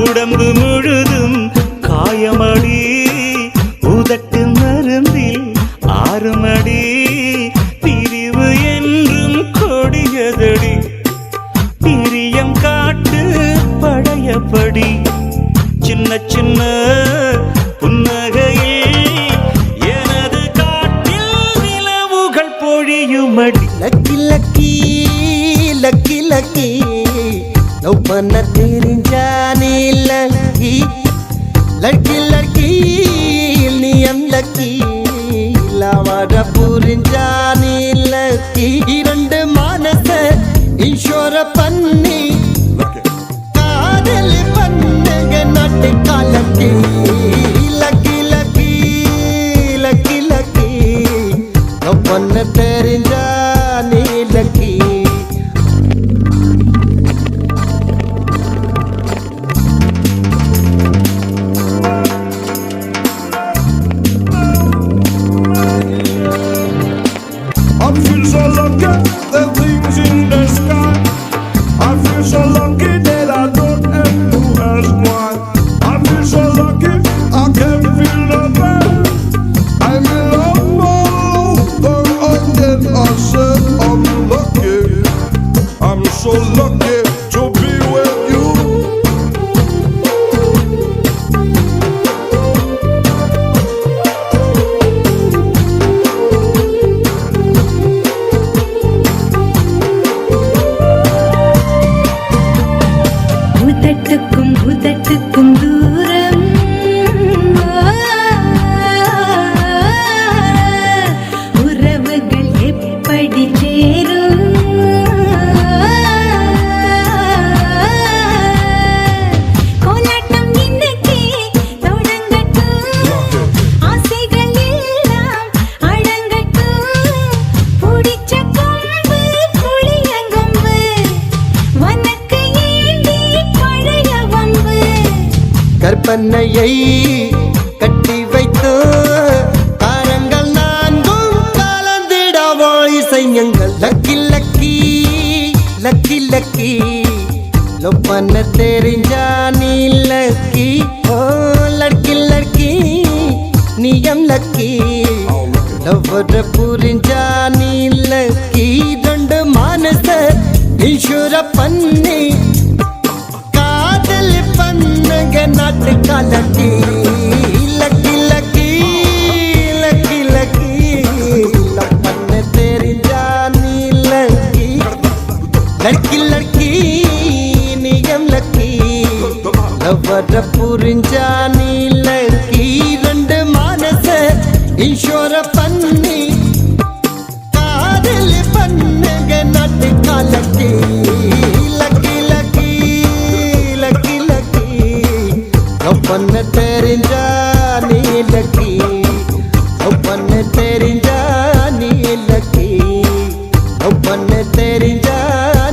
உடம்பு முழுதும் காயமடி உதட்டு மருந்தில் ஆறுமடி பிரிவு என்றும் கொடியதடி பிரியம் காட்டு படையப்படி சின்ன சின்ன புன்னகையில் எனது காட்டில் நிலவுகள் பொழியுமடி lucky lucky lucky lucky love பண்ண தெரிஞ்சா நீ லக்கி லட்கி லட்கி நியம் லக்கி லவர புரிஞ்சா நீ லக்கி இரண்டு மனச இன்சூர் பண்ணி காதல் பண்ணுங்க நாட்டு காலக்கி lucky lucky lucky lucky love பண்ண தெரிஞ்சா நீ lucky I feel so lucky, the things in the sky. I feel so lucky that I don't have to ask why. I feel so lucky, I can feel the pain. I'm in love more again. I said I'm lucky. I'm so lucky to be with you. உதட்டுக்கும் தூரம் உறவுகள் எப்படி சேரும் கோலாட்டம் இன்னைக்கு தொடங்கட்டும் ஆசைகள் எல்லாம் அடங்கட்டும் பிடிச்ச கொம்பு புளியங்கொம்பு வனக்கு ஏந்தி பழைய வம்பு கற்பனையை கட்டி வைத்து தாரங்கள் நான்கும் கலந்திடவோ இசைஞங்கள் lucky lucky lucky lucky love பண்ண தெரிஞ்சா நீ லக்கி ஓ லட்கி லட்கி நியம் லவ்வர புரிஞ்சா நீல கீரண்டு மனச ஈஸ்வர பண்ணி காதல் பண்ணுங்க நாட்டு காலட்டி lucky lucky lucky lucky love பண்ண தெரிஞ்சா நீல லக்கி லக்கி நியம் லக்கி லவ்வர புரிஞ்சா நீல கீரண்டு மனச ஈஸ்வர பண்ணி காதல் பண்ணுங்க நாட்டு காலட்டி lucky lucky lucky lucky love பண்ண தெரிஞ்சா நீ லக்கி லவ் பண்ண தெரிஞ்சா நீ லக்கி லவ் பண்ண தெரிஞ்சா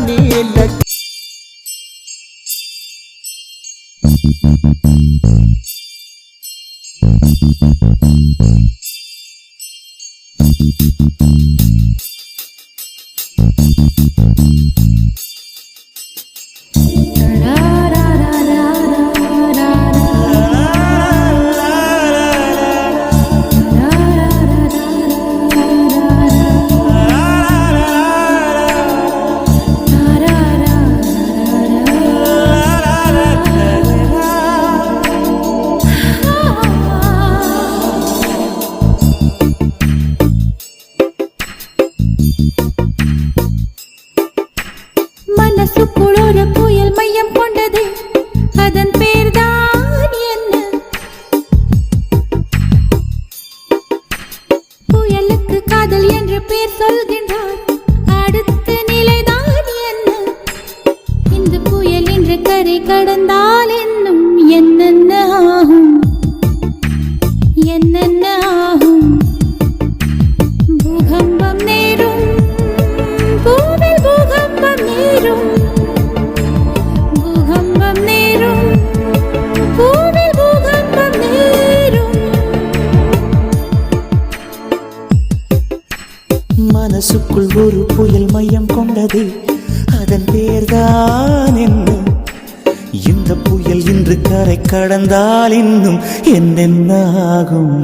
நீ லக்கி மனசுக்குள் ஒரு புயல் மையம் கொண்டது அதன் பேர்தான் என்ன புயலுக்கு காதல் என்று பேர் சொல்கின்றார் அடுத்த நிலைதான் என்ன இந்த புயல் என்று கரை கடந்தால் இன்னும் என்னென்ன ஆகும் என்னென்ன ஆகும் பூகம்பம் நேரும் பூவில் பூகம்பம் நேரும் பூகம்பம் நேரும் பூவில் பூகம்பம் நேரும் மனசுக்குள் ஒரு புயல் மையம் கொண்டது அதன் பேர்தான் என்ன இந்த புயல் இன்று கரை கடந்தால் இன்னும் என்னென்ன ஆகும்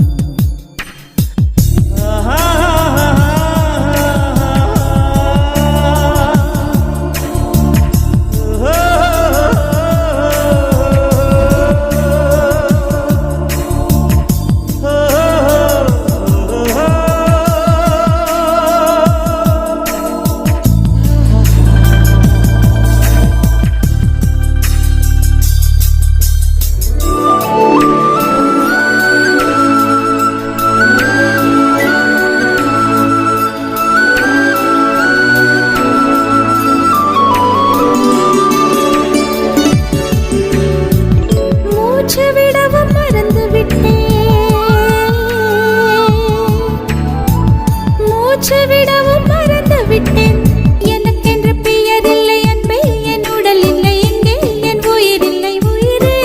எனக்கென்று பெயர் இல்லை அன்பே என் உடல் இல்லை எங்கே என் உயிர் இல்லை உயிரே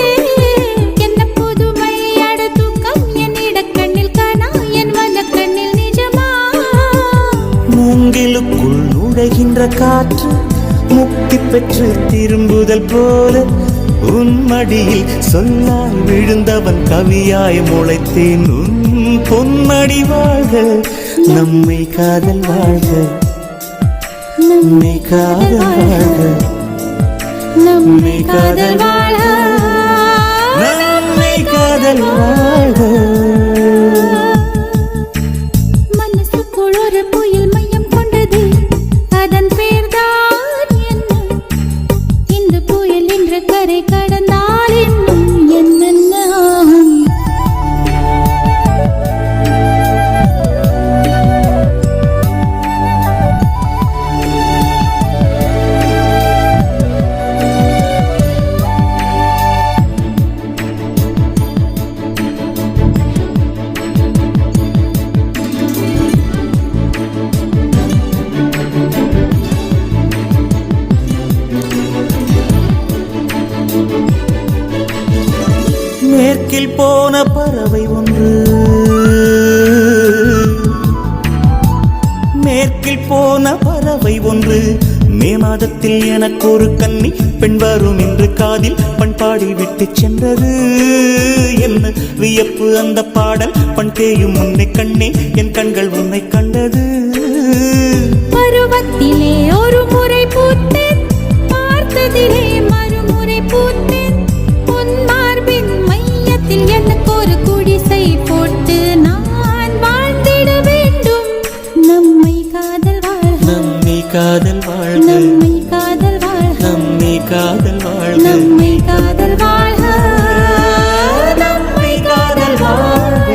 என்ன புதுமை அட தூக்கம் என் இடக்கண்ணில் காணா என் வலக்கண்ணில் நிஜமா மூங்கிலுக்குள் நுழைகின்ற காற்று முக்தி பெற்று திரும்புதல் போல உன் மடியில் சொல்லாய் விழுந்தவன் கவியாய் முளைத்தேன் உன் பொன்மடி வாழ்க நம்மை காதல் வாழ்க நம்மை காதல் வாழ்க நம்மை காதல் வாழ நம்மை காதல் வாழ்க மனசுக்குள் ஒரு புயல் மையம் கொண்டது அதன் பேர்தான் என்ன இந்த புயல் என்ற கரை கடந்தால் இன்னும் என்னென்ன ஆகும் மேற்கில் போன பறவை ஒன்று மேற்கில் போன பறவை ஒன்று மே மாதத்தில் எனக்கு ஒரு கன்னி பெண் வரும் என்று காதில் பண்பாடி விட்டு சென்றது. என்ன வியப்பு அந்த பாடல் பண் தேயும் உன்னை கண்ணே என் கண்கள் உன்னை கண்டது. பருவத்திலே ஒரு முறை பூத்தேன், பார்த்ததிலே மறுமுறை பூத்தேன். பொன் மார்பின் மையத்தில் எனக்கு ஒரு குடிசை போட்டு நான் வாழ்ந்திட வேண்டும். நம்மை காதல் வாழ்க, நம்மை காதல் வாழ்க, நம்மை காதல் வாழ்க, நம்மை காதல் வாழ்க, நம்மை காதல் வாழ்க, நம்மை காதல் வாழ்க.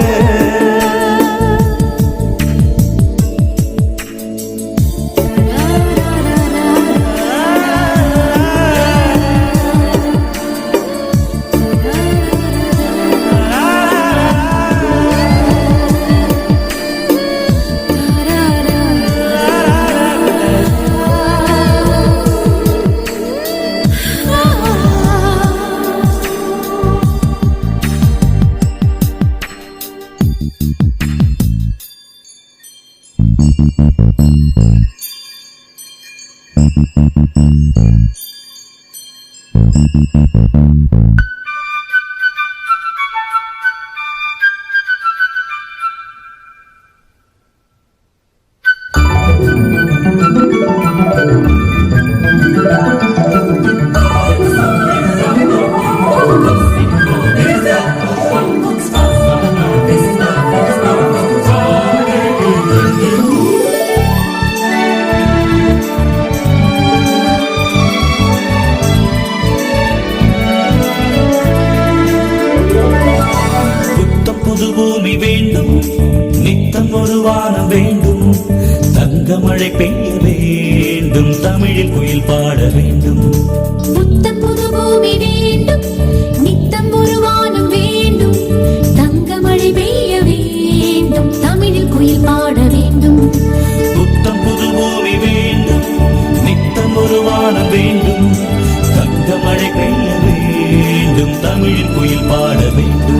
பூமி வேண்டும், நித்தம் ஒரு வானம் வேண்டும், தங்க மழை பெய்ய வேண்டும், தமிழில் குயில் பாட வேண்டும். புத்தம் புது பூமி வேண்டும், நித்தம் ஒரு வானம் வேண்டும், தங்க மழை பெய்ய வேண்டும், தமிழில் குயில் பாட வேண்டும். புத்தம் புது பூமி வேண்டும், நித்தம் ஒரு வானம் வேண்டும், தங்க மழை பெய்ய வேண்டும், தமிழில் குயில் பாட வேண்டும்.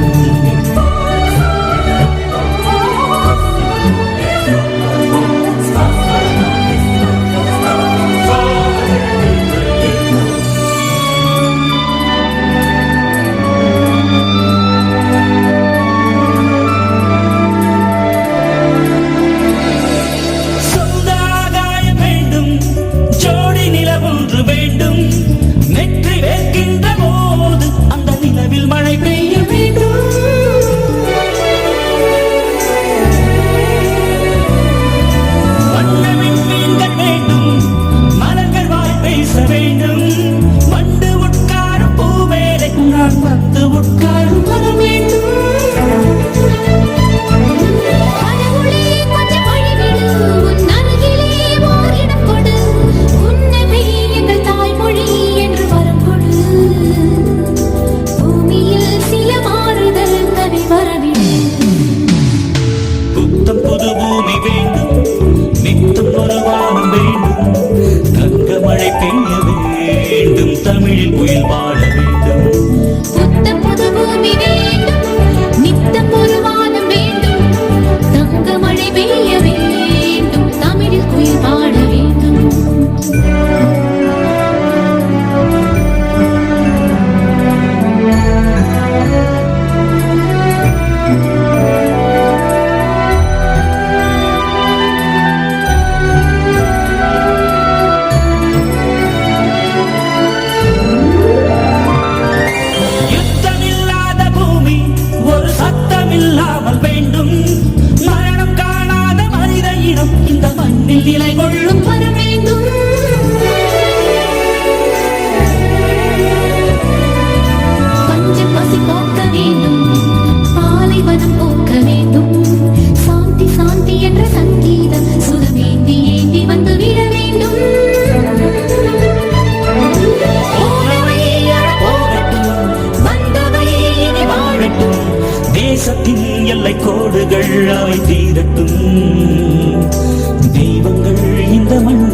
தமிழில் குயில் பாட வேண்டும். புத்தம் புது பூமி வேண்டும், நித்தம் ஒரு வானம் வேண்டும், தங்க மழை பெய்ய வேண்டும், தமிழில் குயில் பாட வேண்டும். நிலை கொள்ளும் வர வேண்டும். பஞ்சம் பசி போக்க வேண்டும், பாலைவனம் போக்க வேண்டும், சாந்தி சாந்தி என்ற சங்கீதம் சுதமேந்தி ஏந்தி வந்து விட வேண்டும். வந்தவை இனி வாழட்டும், தேசத்தின் எல்லை கோடுகள் அவை தீரட்டும், தெய்வங்கள் இந்த மண்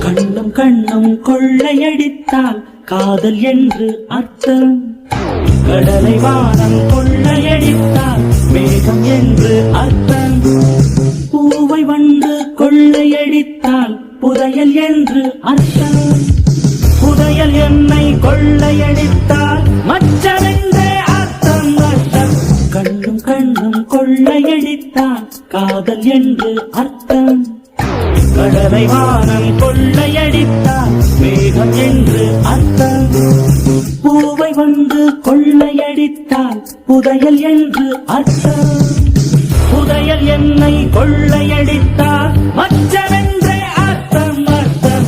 கண்ணும் கண்ணும் கொள்ளையடித்தால் காதல் என்று அர்த்தம். கடலை வானம் கொள்ளையடித்தால் மேகம் என்று அர்த்தம். பூவை வந்து கொள்ளையடித்தால் புதையல் என்று அர்த்தம். புதையல் என்னை கொள்ளையடித்தால் மச்சமென்றே அர்த்தம் அர்த்தம். கண்ணும் கண்ணும் கொள்ளையடித்தால் காதல் என்று அர்த்தம். கடலை வானம் கொள்ளையடித்தால் மேகம் என்று அர்த்தம். பூவை வந்து கொள்ளையடித்தால் புதையல் என்று அர்த்தம். புதையல் என்னை கொள்ளையடித்தால் மச்சமென்றே அர்த்தம் அர்த்தம்.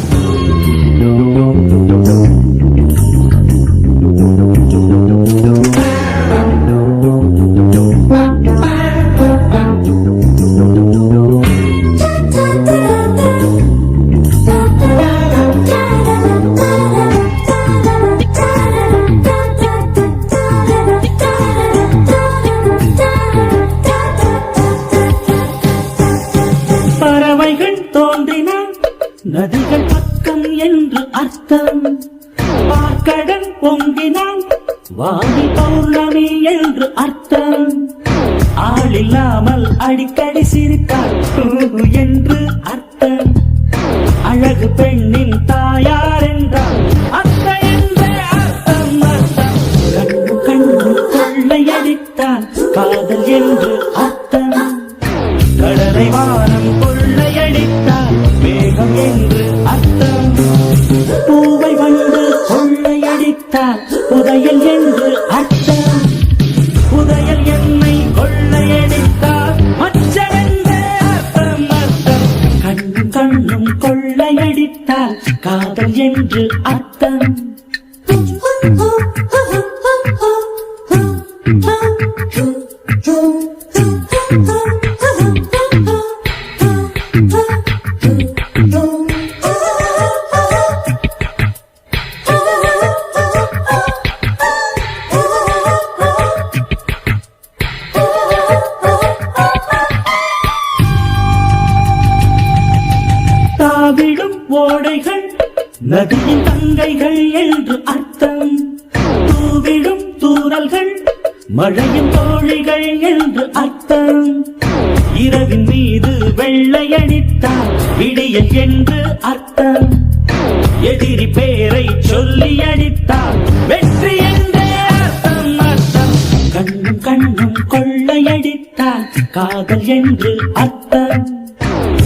பறவைகள் தோன்றினால் நதிகள் பக்கம் என்று அர்த்தம். பார்க்கடல் பொங்கினால் வாதி பௌர்ணமி என்று அர்த்தம். ஆளில்லாமல் அடிக்கடி சிரித்தால் என்று அர்த்தம். அழகு பெண்ணின் தாயார் என்றால் அத்தை என்றே அர்த்தம் அர்த்தம். கண்ணு கண்ணு கொள்ளையடித்தால் காதல் என்று அர்த்தம். கடலை வானம் கொள்ளையடித்தால் மேகம் என்று அர்த்தம். பூவை வந்து கொள்ளையடித்தால் புதையல் என்று அர்த்தம். புதையல் என்னை கொள்ளையடித்தால் மச்சமென்றே அர்த்தம் அர்த்தம். கண்ணும் கண்ணும் கொள்ளையடித்தால் காதல் என்று அர்த்தம். தாவிடும் ஓடைகள் நதியின் தங்கைகள் என்று அர்த்தம். தூவிடும் தூறல்கள் மழையின் தோழிகள் என்று அர்த்தம். இரவின் மீது வெள்ளையடித்தால் விடியல் என்று அர்த்தம். எதிரி பேரை சொல்லி அடித்தால் வெற்றி என்றே அர்த்தம் அர்த்தம். கண்ணும் கண்ணும் கொள்ளையடித்தால் காதல் என்று அர்த்தம்.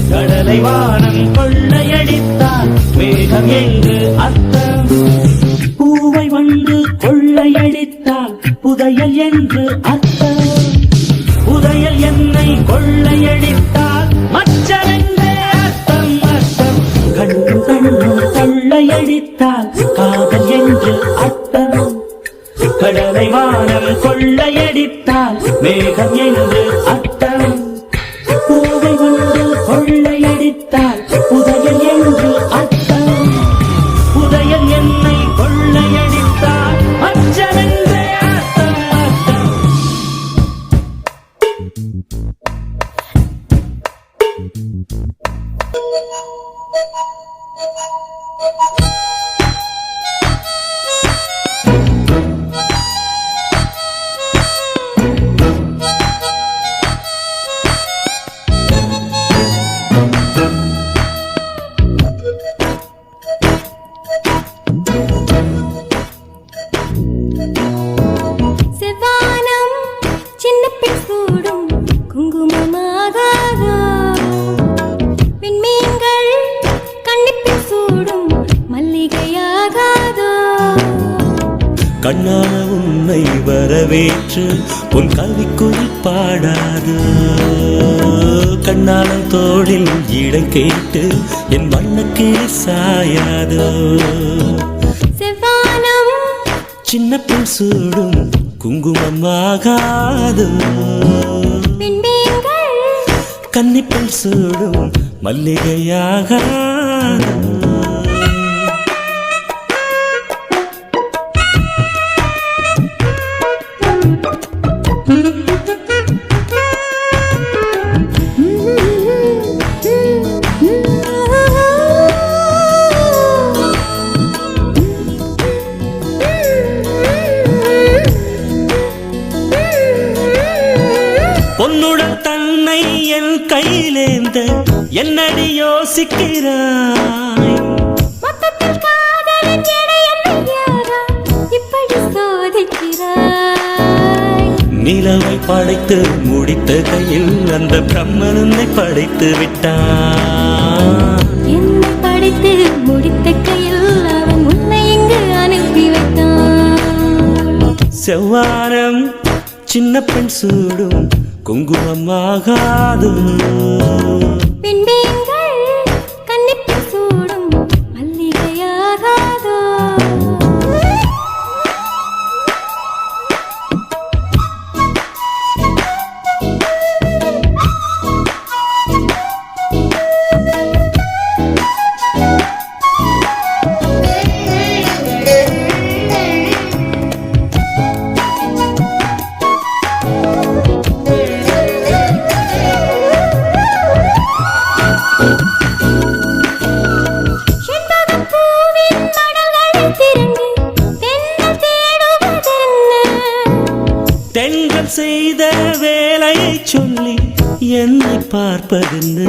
கடலை வானம் கொள்ளையடித்தால் மேகம் என்று அர்த்தம். பூவை வந்து கொள்ளையடித்தால் புதையல் என்று அர்த்தம். புதையல் என்னை கொள்ளையடித்தால் மச்சமென்றே அர்த்தம் அர்த்தம். கண்ணும் கண்ணும் கொள்ளையடித்தால் காதல் என்று அர்த்தம். கடலை வானம் கொள்ளையடித்தால் மேகம் என்று அர்த்தம். பூவை வந்து கொள்ளையடித்தால் புதையல் என்று அர்த்தம். புதையல் என்னை கொள்ளையடித்தால் மச்சமென்றே அர்த்தம் அர்த்தம். செவ்வானம் சின்ன பெண் சூடும் குங்குமமாகாதோ. விண்மீன்கள் கண்ணிப்பில் சூடும் மல்லிகையாகாதோ. கண்ணான உன்னை வரவேற்று உன் கவிக்குள் பாடாது. கண்ணாளம் தோளில் இடம் கேட்டு என் வண்ணக்கிளி சாயாதோ செவ்வானம் சின்ன பெண் சூடும் குங்குமமாகாதோ விண்மீன்கள் கன்னிப்பெண் சூடும் மல்லிகையாகாதோ பொன்னுடன் தன்னை என் கையிலேந்த என்னடி யோசிக்கிறாய் மொத்தத்தில் காதலின் எடை என்னையாரா இப்படி சோதிக்கிறாய் நிலவை படைத்து முடித்த கையில் அந்த பிரம்மன் உன்னை படைத்து விட்டான் என்னை படைத்து முடித்த கையில் அவன் உன்னை இங்கு அனுப்பி வைத்தான் செவ்வாரம் சின்ன பெண் சூடும் குங்குமமாகாதோ விண்மீன்கள் கன்னிப்பெண் சூடும் மல்லிகையாகாதோ செண்பகப்பூவின் மடல்களைத் திரண்டு தென்றல் தேடுவதென்ன? தென்றல் செய்த வேலையை சொல்லி என்னை பார்ப்பதென்ன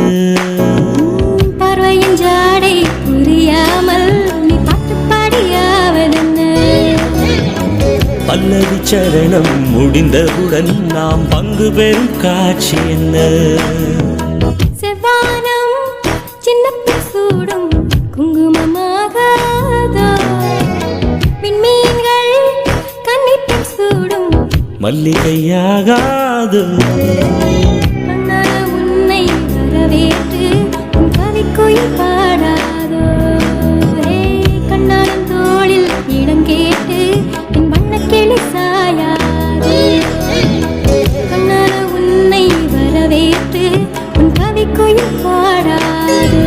பார்வையின் ஜாடை புரியாமல் நீ பாட்டு பாடியாவதென்ன? பல்லவி சரணம் முடிந்தவுடன் நாம் பங்கு பெறும் காட்சி என்ன செவ்வானம் சின்ன பெண் சூடும் குங்குமமாகாதோ விண்மீன்கள் கன்னிப்பெண் சூடும் மல்லிகையாகாதோ கண்ணான உன்னை வரவேற்று உன் கவிக்குயில் பாடாதோ கண்ணாளம் தோளில் இடம் கேட்டு என் வண்ணக்கிளி சாயாதோ கண்ணான உன்னை வரவேற்று உன் கவிக்குயில் பாடாதோ